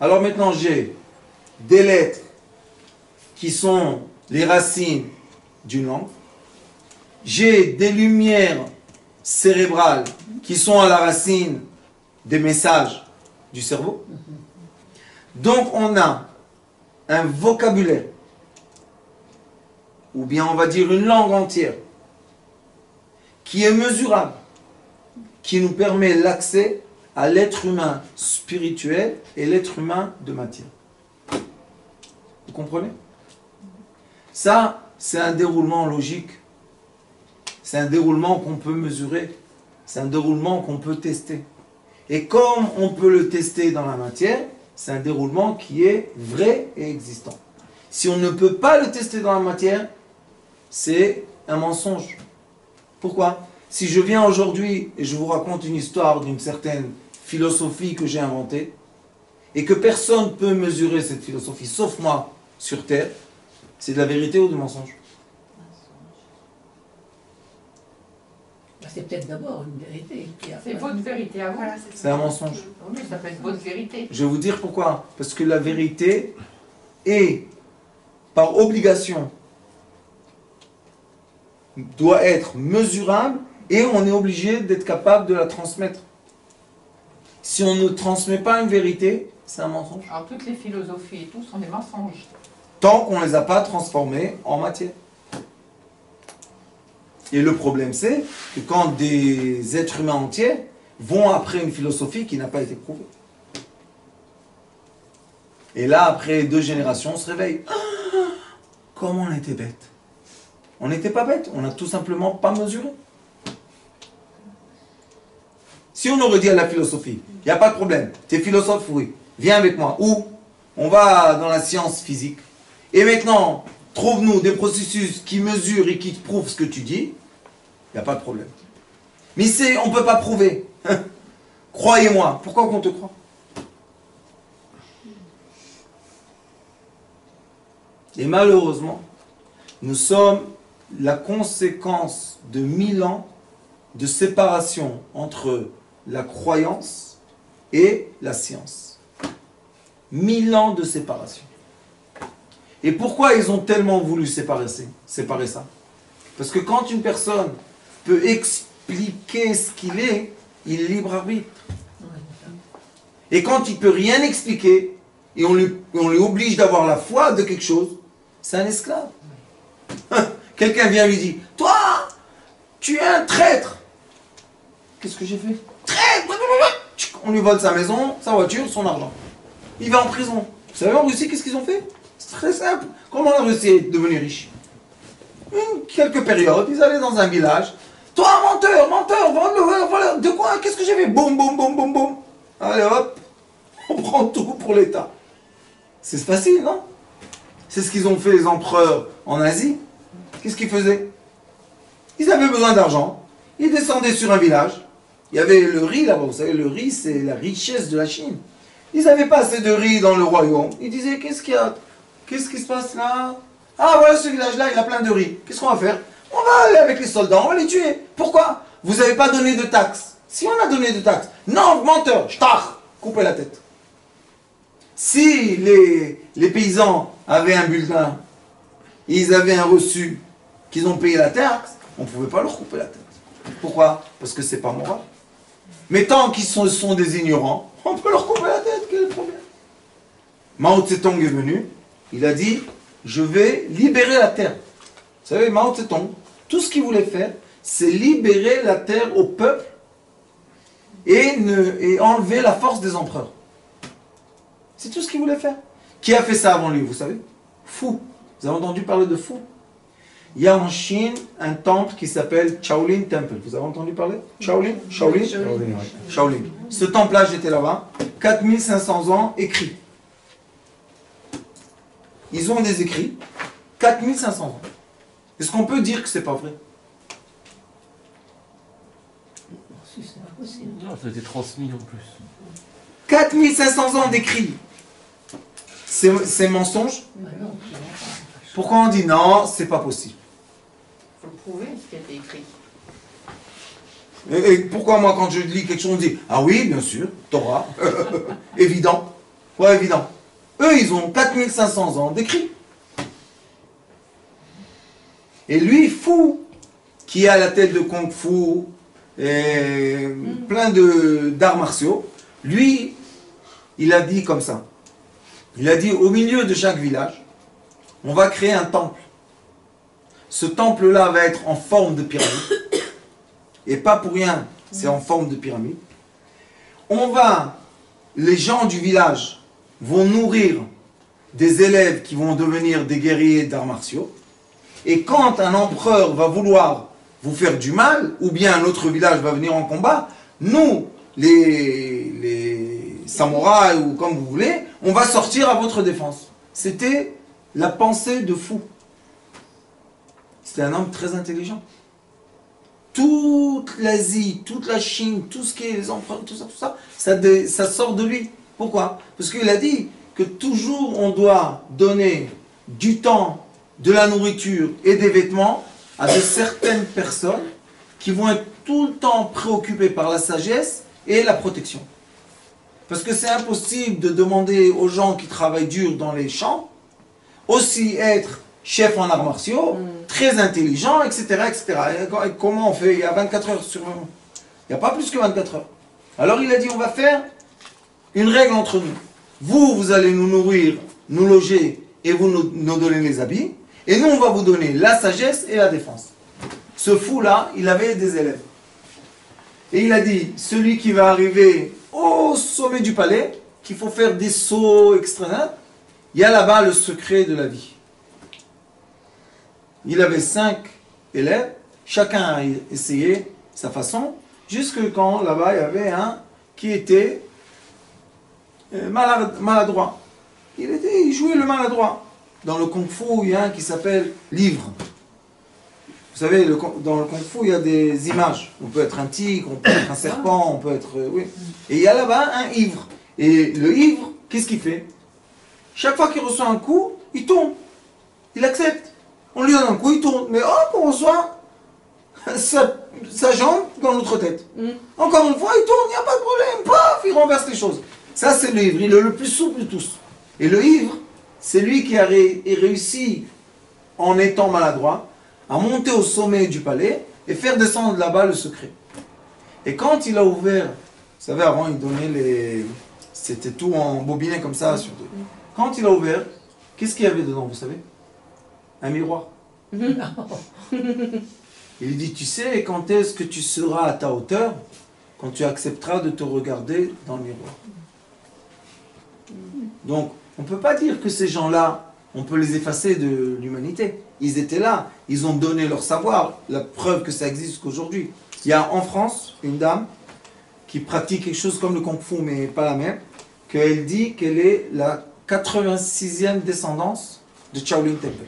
Alors maintenant, j'ai des lettres qui sont les racines d'une langue. J'ai des lumières cérébrales qui sont à la racine des messages du cerveau. Donc on a un vocabulaire, ou bien on va dire une langue entière, qui est mesurable, qui nous permet l'accès à l'être humain spirituel et l'être humain de matière. Vous comprenez? Ça, c'est un déroulement logique. C'est un déroulement qu'on peut mesurer. C'est un déroulement qu'on peut tester. Et comme on peut le tester dans la matière, c'est un déroulement qui est vrai et existant. Si on ne peut pas le tester dans la matière, c'est un mensonge. Pourquoi? Si je viens aujourd'hui et je vous raconte une histoire d'une certaine philosophie que j'ai inventée, et que personne ne peut mesurer cette philosophie, sauf moi, sur Terre, c'est de la vérité ou du mensonge? C'est peut-être d'abord une vérité. C'est votre vérité à vous. Voilà, C'est un mensonge. Oui, ça peut être votre vérité. Je vais vous dire pourquoi. Parce que la vérité est, par obligation, doit être mesurable et on est obligé d'être capable de la transmettre. Si on ne transmet pas une vérité, c'est un mensonge. Alors toutes les philosophies et tout sont des mensonges. Tant qu'on ne les a pas transformées en matière. Et le problème c'est que quand des êtres humains entiers vont après une philosophie qui n'a pas été prouvée. Et là, après 2 générations, on se réveille. Ah, comment on était bête. On n'était pas bête, on n'a tout simplement pas mesuré. Si on aurait dit à la philosophie, il n'y a pas de problème, tu es philosophe, oui, viens avec moi. Où? On va dans la science physique. Et maintenant, trouve-nous des processus qui mesurent et qui te prouvent ce que tu dis. Il n'y a pas de problème. Mais on ne peut pas prouver. Croyez-moi. Pourquoi qu'on te croit? Et malheureusement, nous sommes la conséquence de 1000 ans de séparation entre la croyance et la science. 1000 ans de séparation. Et pourquoi ils ont tellement voulu séparer ça? Parce que quand une personne peut expliquer ce qu'il est, il est libre arbitre. Et quand il ne peut rien expliquer, et on lui oblige d'avoir la foi de quelque chose, c'est un esclave. Quelqu'un vient lui dire, toi, tu es un traître. Qu'est-ce que j'ai fait? Traître! On lui vole sa maison, sa voiture, son argent. Il va en prison. Vous savez en Russie, qu'est-ce qu'ils ont fait? C'est très simple. Comment la Russie est devenue riche? Quelques périodes, ils allaient dans un village. Toi, menteur, voilà, de quoi? Qu'est-ce que j'ai fait? Boum, boum, boum, boum, boum. Allez hop, on prend tout pour l'État. C'est facile, non? C'est ce qu'ils ont fait les empereurs en Asie. Qu'est-ce qu'ils faisaient? Ils avaient besoin d'argent. Ils descendaient sur un village. Il y avait le riz là-bas. Vous savez, le riz, c'est la richesse de la Chine. Ils n'avaient pas assez de riz dans le royaume. Ils disaient, qu'est-ce qu'il y a? Qu'est-ce qui se passe là? Ah, voilà ce village-là, il a plein de riz. Qu'est-ce qu'on va faire? On va aller avec les soldats, on va les tuer. Pourquoi? Vous n'avez pas donné de taxes. Si on a donné de taxes. Non, menteur, shtach, coupez la tête. Si les paysans avaient un bulletin, ils avaient un reçu, qu'ils ont payé la taxe, on ne pouvait pas leur couper la tête. Pourquoi? Parce que c'est pas moral. Mais tant qu'ils sont des ignorants, on peut leur couper la tête, quel est le problème? Mao Tse-tung est venu, il a dit, je vais libérer la terre. Vous savez, Mao Tse-tung, tout ce qu'il voulait faire, c'est libérer la terre au peuple et enlever la force des empereurs. C'est tout ce qu'il voulait faire. Qui a fait ça avant lui, vous savez? Fou. Vous avez entendu parler de Fou? Il y a en Chine un temple qui s'appelle Shaolin Temple. Vous avez entendu parler? Shaolin? Shaolin? Shaolin. Ce temple-là, j'étais là-bas. 4500 ans écrits. Ils ont des écrits. 4500 ans. Est-ce qu'on peut dire que c'est pas vrai? Non, ça a été transmis en plus. 4500 ans d'écrits. c'est mensonge? Pourquoi on dit non, c'est pas possible? Il faut le prouver, ce qui a été écrit. Et pourquoi moi, quand je lis quelque chose, on dit ah oui, bien sûr, Torah, évident. Ouais, évident. Eux, ils ont 4500 ans d'écrit. Et lui, fou, qui a la tête de Kung Fu, et plein d'arts martiaux, lui, il a dit comme ça. Il a dit, au milieu de chaque village, on va créer un temple. Ce temple-là va être en forme de pyramide. Et pas pour rien, c'est en forme de pyramide. Les gens du village vont nourrir des élèves qui vont devenir des guerriers d'arts martiaux. Et quand un empereur va vouloir vous faire du mal, ou bien un autre village va venir en combat, nous, les samouraïs, ou comme vous voulez, on va sortir à votre défense. C'était la pensée de fou. C'était un homme très intelligent. Toute l'Asie, toute la Chine, tout ce qui est les empereurs, tout ça, ça sort de lui. Pourquoi? Parce qu'il a dit que toujours on doit donner du temps, de la nourriture et des vêtements à de certaines personnes qui vont être tout le temps préoccupées par la sagesse et la protection. Parce que c'est impossible de demander aux gens qui travaillent dur dans les champs aussi être chef en arts martiaux, très intelligent, etc., etc. Et comment on fait? Il y a 24 heures sur... Il n'y a pas plus que 24 heures. Alors il a dit, on va faire une règle entre nous. Vous allez nous nourrir, nous loger, et vous nous donnez les habits. Et nous, on va vous donner la sagesse et la défense. Ce fou-là, il avait des élèves. Et il a dit, celui qui va arriver au sommet du palais, qu'il faut faire des sauts extraordinaires, il y a là-bas le secret de la vie. Il avait 5 élèves, chacun a essayé sa façon, jusque quand là-bas il y avait un qui était maladroit. Il jouait le maladroit. Dans le Kung Fu, il y a un qui s'appelle livre. Vous savez, dans le Kung Fu, il y a des images. On peut être un tigre, on peut être un serpent, on peut être... oui. Et il y a là-bas un ivre. Et le ivre, qu'est-ce qu'il fait? Chaque fois qu'il reçoit un coup, il tourne. Il accepte. On lui donne un coup, il tourne. Mais hop, on reçoit sa jambe dans notre tête. Encore une fois, il tourne, il n'y a pas de problème. Paf, il renverse les choses. Ça, c'est le ivre. Il est le plus souple de tous. Et le ivre, c'est lui qui a réussi, en étant maladroit, à monter au sommet du palais et faire descendre là-bas le secret. Et quand il a ouvert, vous savez, avant, il donnait les... C'était tout en bobinet comme ça. Quand il a ouvert, qu'est-ce qu'il y avait dedans, vous savez? Un miroir. Il dit, tu sais, quand est-ce que tu seras à ta hauteur? Quand tu accepteras de te regarder dans le miroir. Donc, on ne peut pas dire que ces gens-là, on peut les effacer de l'humanité. Ils étaient là, ils ont donné leur savoir, la preuve que ça existe jusqu'aujourd'hui. Il y a en France une dame qui pratique quelque chose comme le Kung Fu, mais pas la même, qu'elle dit qu'elle est la 86e descendance de Shaolin Temple.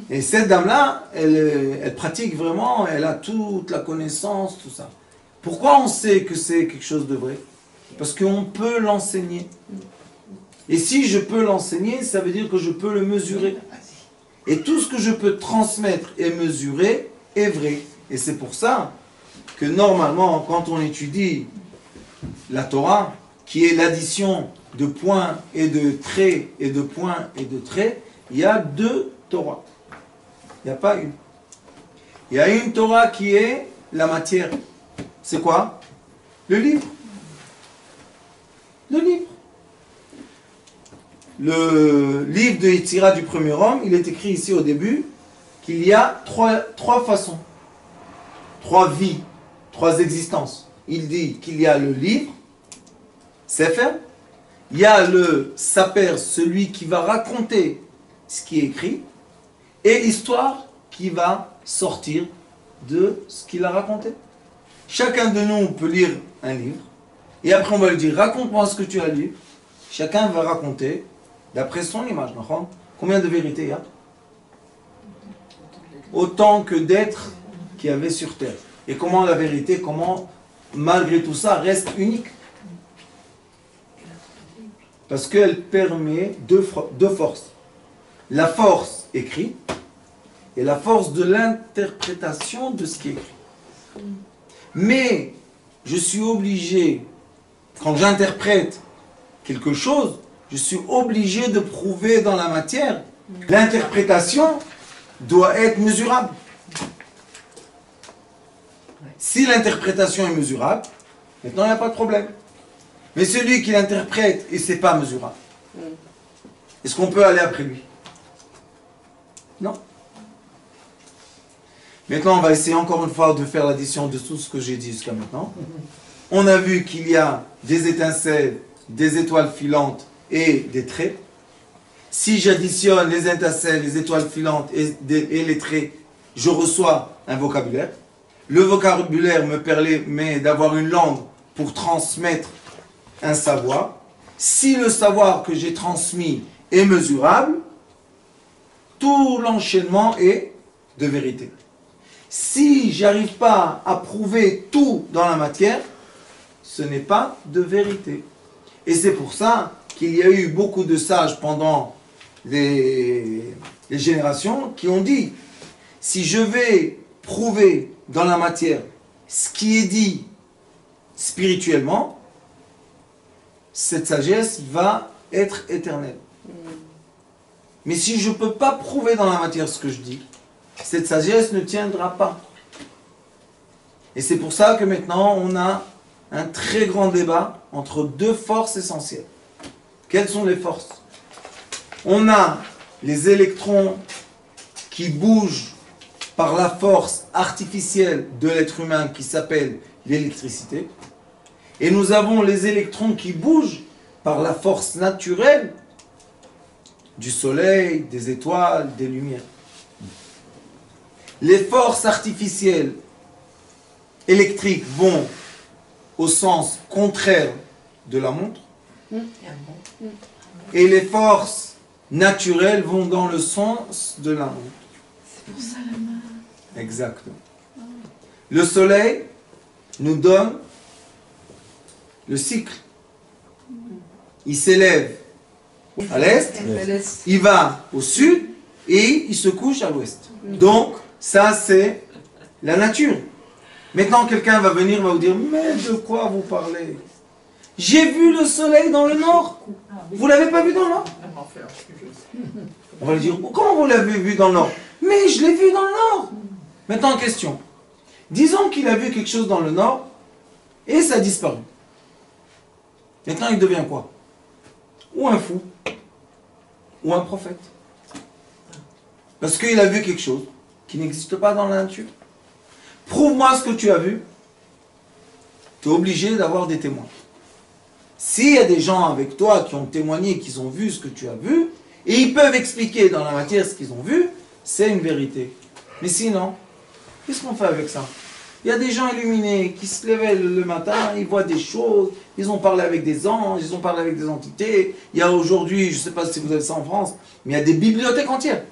Et cette dame-là, elle pratique vraiment, elle a toute la connaissance, tout ça. Pourquoi on sait que c'est quelque chose de vrai? Parce qu'on peut l'enseigner. Et si je peux l'enseigner, ça veut dire que je peux le mesurer. Et tout ce que je peux transmettre et mesurer est vrai. Et c'est pour ça que normalement, quand on étudie la Torah, qui est l'addition de points et de traits, et de points et de traits, il y a 2 Torahs. Il n'y a pas une. Il y a une Torah qui est la matière. C'est quoi? Le livre. Le livre. Le livre de Yetzira du premier homme, il est écrit ici au début qu'il y a trois façons, 3 vies, 3 existences. Il dit qu'il y a le livre, Sefer, il y a le saper, celui qui va raconter ce qui est écrit, et l'histoire qui va sortir de ce qu'il a raconté. Chacun de nous peut lire un livre, et après on va lui dire, raconte-moi ce que tu as lu. Chacun va raconter d'après son image. Combien de vérités il y a? Autant que d'êtres qu'il y avait sur terre. Et comment la vérité, comment malgré tout ça reste unique. Parce qu'elle permet deux forces. La force écrite et la force de l'interprétation de ce qui est écrit. Mais je suis obligé, quand j'interprète quelque chose, je suis obligé de prouver dans la matière. L'interprétation doit être mesurable. Si l'interprétation est mesurable, maintenant il n'y a pas de problème. Mais celui qui l'interprète et ce n'est pas mesurable, est-ce qu'on peut aller après lui? Non. Maintenant, on va essayer encore une fois de faire l'addition de tout ce que j'ai dit jusqu'à maintenant. On a vu qu'il y a des étincelles, des étoiles filantes et des traits. Si j'additionne les étincelles, les étoiles filantes et les traits, je reçois un vocabulaire. Le vocabulaire me permet d'avoir une langue pour transmettre un savoir. Si le savoir que j'ai transmis est mesurable, tout l'enchaînement est de vérité. Si j'arrive pas à prouver tout dans la matière, ce n'est pas de vérité. Et c'est pour ça qu'il y a eu beaucoup de sages pendant les générations qui ont dit, si je vais prouver dans la matière ce qui est dit spirituellement, cette sagesse va être éternelle. Mais si je ne peux pas prouver dans la matière ce que je dis, cette sagesse ne tiendra pas. Et c'est pour ça que maintenant on a un très grand débat entre deux forces essentielles. Quelles sont les forces? On a les électrons qui bougent par la force artificielle de l'être humain qui s'appelle l'électricité. Et nous avons les électrons qui bougent par la force naturelle du soleil, des étoiles, des lumières. Les forces artificielles électriques vont au sens contraire de la montre. Et les forces naturelles vont dans le sens de la montre. C'est pour ça la main. Exactement. Le soleil nous donne le cycle. Il s'élève à l'est, il va au sud et il se couche à l'ouest. Donc, ça c'est la nature. Maintenant, quelqu'un va venir, va vous dire, mais de quoi vous parlez? J'ai vu le soleil dans le nord. Vous ne l'avez pas vu dans le nord? On va lui dire, comment vous l'avez vu dans le nord? Mais je l'ai vu dans le nord. Maintenant, question. Disons qu'il a vu quelque chose dans le nord et ça a disparu. Maintenant, il devient quoi? Ou un fou, ou un prophète. Parce qu'il a vu quelque chose qui n'existe pas dans la nature. Prouve-moi ce que tu as vu. Tu es obligé d'avoir des témoins. S'il y a des gens avec toi qui ont témoigné, qui ont vu ce que tu as vu, et ils peuvent expliquer dans la matière ce qu'ils ont vu, c'est une vérité. Mais sinon, qu'est-ce qu'on fait avec ça? Il y a des gens illuminés qui se lèvent le matin, ils voient des choses, ils ont parlé avec des anges, ils ont parlé avec des entités. Il y a aujourd'hui, je ne sais pas si vous avez ça en France, mais il y a des bibliothèques entières.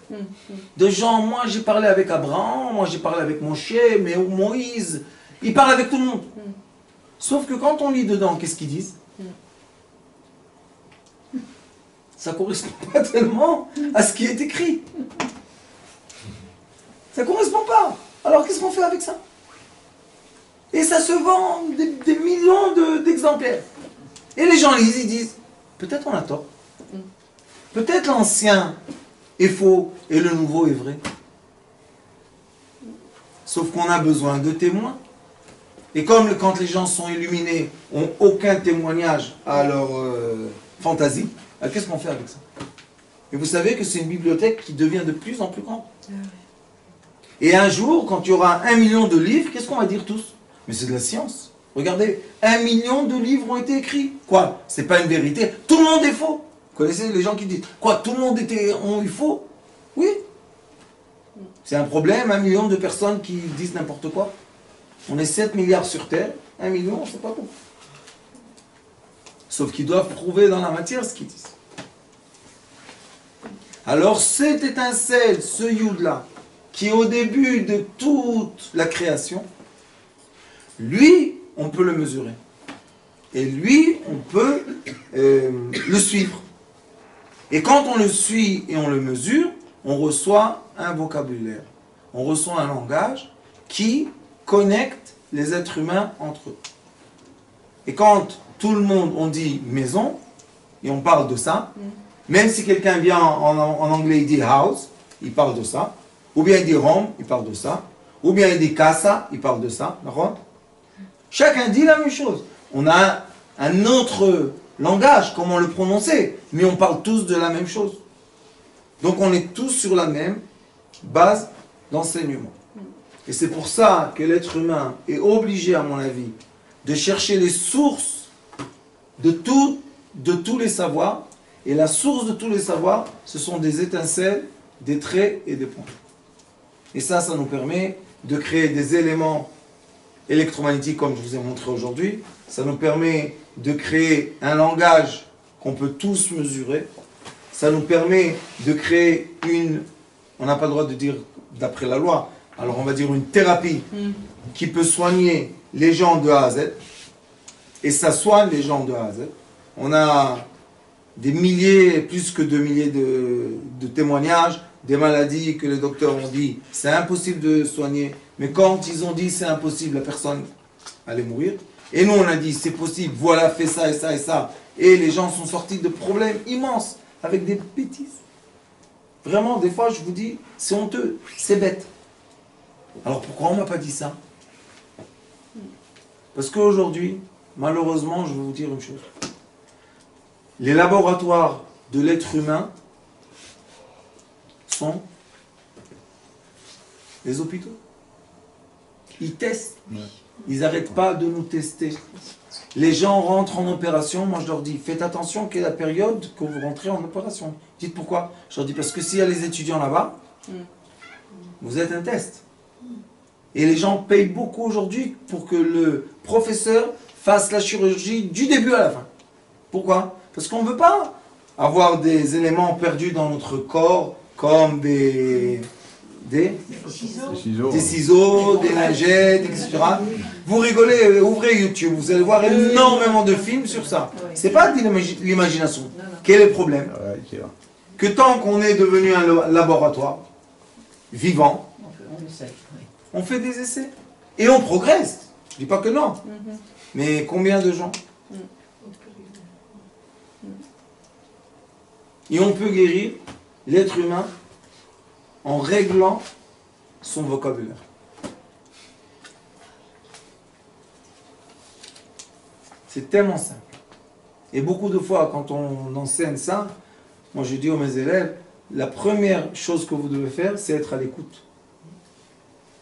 De gens, moi j'ai parlé avec Abraham, moi j'ai parlé avec Moshe, mais Moïse, ils parlent avec tout le monde. Sauf que quand on lit dedans, qu'est-ce qu'ils disent? Ça ne correspond pas tellement à ce qui est écrit. Ça ne correspond pas. Alors qu'est-ce qu'on fait avec ça? Et ça se vend des millions d'exemplaires. Et les gens lisent, ils disent, peut-être on a tort. Peut-être l'ancien est faux et le nouveau est vrai. Sauf qu'on a besoin de témoins. Et comme quand les gens sont illuminés, n'ont aucun témoignage à leur fantaisie, qu'est-ce qu'on fait avec ça? Et vous savez que c'est une bibliothèque qui devient de plus en plus grande. Et un jour, quand il y aura 1 million de livres, qu'est-ce qu'on va dire tous? Mais c'est de la science. Regardez, 1 million de livres ont été écrits. Quoi? C'est pas une vérité. Tout le monde est faux. Vous connaissez les gens qui disent, quoi, tout le monde ont eu faux? Oui. C'est un problème, 1 million de personnes qui disent n'importe quoi. On est 7 milliards sur Terre, 1 million, c'est pas bon. Sauf qu'ils doivent prouver dans la matière ce qu'ils disent. Alors cette étincelle, ce Yud-là, qui est au début de toute la création, lui, on peut le mesurer. Et lui, on peut le suivre. Et quand on le suit et on le mesure, on reçoit un vocabulaire. On reçoit un langage qui connecte les êtres humains entre eux. Et quand tout le monde, on dit maison, et on parle de ça, même si quelqu'un vient en anglais, il dit house, il parle de ça. Ou bien il dit home, il parle de ça. Ou bien il dit casa, il parle de ça. D'accord? Chacun dit la même chose. On a un autre langage, comment le prononcer, mais on parle tous de la même chose. Donc on est tous sur la même base d'enseignement. Et c'est pour ça que l'être humain est obligé, à mon avis, de chercher les sources de tous les savoirs. Et la source de tous les savoirs, ce sont des étincelles, des traits et des points. Et ça nous permet de créer des éléments électromagnétiques comme je vous ai montré aujourd'hui. Ça nous permet de créer un langage qu'on peut tous mesurer. Ça nous permet de créer on n'a pas le droit de dire d'après la loi, alors on va dire une thérapie qui peut soigner les gens de A à Z. Et ça soigne les gens de A à Z. On a des milliers, plus que 2 milliers de témoignages, des maladies que les docteurs ont dit c'est impossible de soigner. Mais quand ils ont dit c'est impossible, la personne allait mourir. Et nous on a dit c'est possible, voilà, fais ça et ça et ça. Et les gens sont sortis de problèmes immenses avec des bêtises. Vraiment, des fois je vous dis, c'est honteux, c'est bête. Alors pourquoi on ne m'a pas dit ça? Parce qu'aujourd'hui, malheureusement, je vais vous dire une chose. Les laboratoires de l'être humain sont les hôpitaux. Ils testent. Ils n'arrêtent pas de nous tester. Les gens rentrent en opération, moi je leur dis, faites attention quelle est la période que vous rentrez en opération. Dites pourquoi? Je leur dis, parce que s'il y a les étudiants là-bas, vous êtes un test. Et les gens payent beaucoup aujourd'hui pour que le professeur fasse la chirurgie du début à la fin. Pourquoi? Parce qu'on ne veut pas avoir des éléments perdus dans notre corps, comme des ciseaux, des lingettes, etc. Vous rigolez, ouvrez YouTube, vous allez voir énormément de films sur ça. C'est pas de l'imagination. Quel est le problème? Que tant qu'on est devenu un laboratoire vivant, on fait des essais. Et on progresse. Je ne dis pas que non. Mais combien de gens? Et on peut guérir l'être humain en réglant son vocabulaire. C'est tellement simple. Et beaucoup de fois, quand on enseigne ça, moi je dis à mes élèves, la première chose que vous devez faire, c'est être à l'écoute.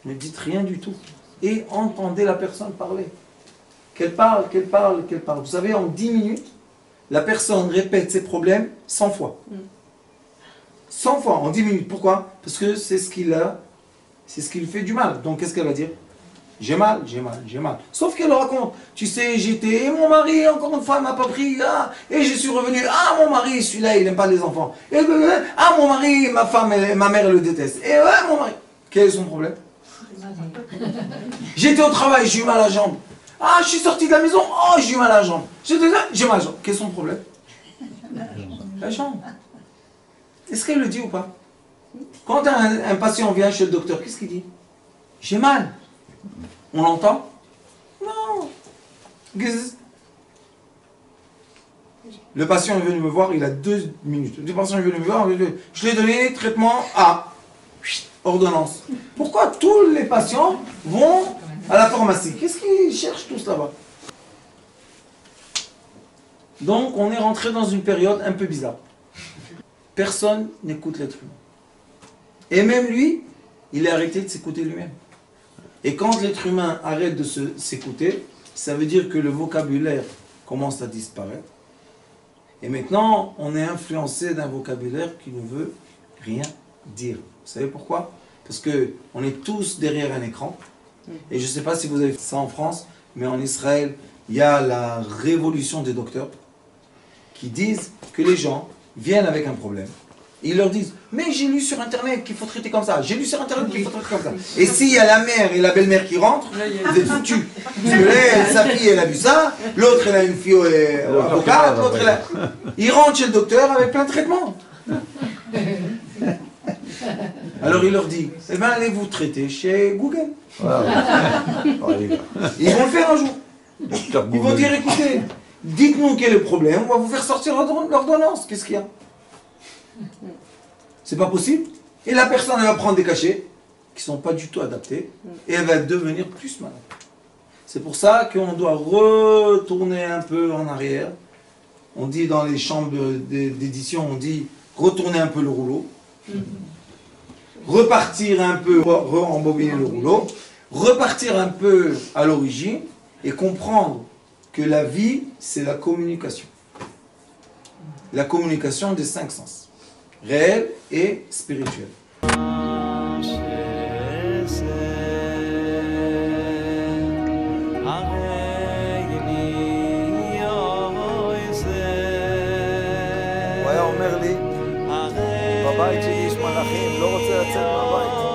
Ne dites rien du tout. Et entendez la personne parler. Qu'elle parle, qu'elle parle, qu'elle parle. Vous savez, en 10 minutes, la personne répète ses problèmes 100 fois. 100 fois, en 10 minutes. Pourquoi? Parce que c'est ce qui lui fait du mal. Donc qu'est-ce qu'elle va dire? J'ai mal, j'ai mal, j'ai mal. Sauf qu'elle raconte, tu sais, et mon mari, encore une fois, m'a pas pris, et je suis revenu, mon mari, celui-là, il n'aime pas les enfants. Et mon mari, ma femme, ma mère, elle le déteste. Et mon mari. Quel est son problème? J'étais au travail, j'ai eu mal à la jambe. Je suis sorti de la maison, j'ai eu mal à la jambe. J'ai mal à la jambe. Quel est son problème? La jambe. Est-ce qu'elle le dit ou pas? Quand un patient vient chez le docteur, qu'est-ce qu'il dit? J'ai mal. On l'entend? Non. Le patient est venu me voir, il a 2 minutes. Le patient est venu me voir, je lui ai donné traitement A. Ordonnance. Pourquoi tous les patients vont à la pharmacie? Qu'est-ce qu'ils cherchent tous là-bas? Donc on est rentré dans une période un peu bizarre. Personne n'écoute l'être humain. Et même lui, il a arrêté de s'écouter lui-même. Et quand l'être humain arrête de s'écouter, ça veut dire que le vocabulaire commence à disparaître. Et maintenant, on est influencé d'un vocabulaire qui ne veut rien dire. Vous savez pourquoi? Parce qu'on est tous derrière un écran. Et je ne sais pas si vous avez fait ça en France, mais en Israël, il y a la révolution des docteurs qui disent que les gens viennent avec un problème. Ils leur disent, mais j'ai lu sur internet qu'il faut traiter comme ça, j'ai lu sur internet qu'il faut traiter comme ça. Et s'il y a la mère et la belle-mère qui rentrent, vous êtes foutus. Parce que là, sa fille, elle a vu ça, l'autre, elle a une fille avocate, l'autre, elle a... Ils rentrent chez le docteur avec plein de traitements. Alors il leur dit, eh bien allez vous traiter chez Google. Ils vont le faire un jour. Ils vont dire, écoutez, dites-nous quel est le problème, on va vous faire sortir l'ordonnance. Qu'est-ce qu'il y a? C'est pas possible. Et la personne, elle va prendre des cachets qui ne sont pas du tout adaptés et elle va devenir plus malade. C'est pour ça qu'on doit retourner un peu en arrière. On dit dans les chambres d'édition, on dit retourner un peu le rouleau, repartir un peu, re-embobiner le rouleau, repartir un peu à l'origine et comprendre que la vie, c'est la communication. La communication des 5 sens, réel et spirituel. הוא היה אומר לי, בבית שלי יש מלאכים, לא רוצה לצאת מהבית.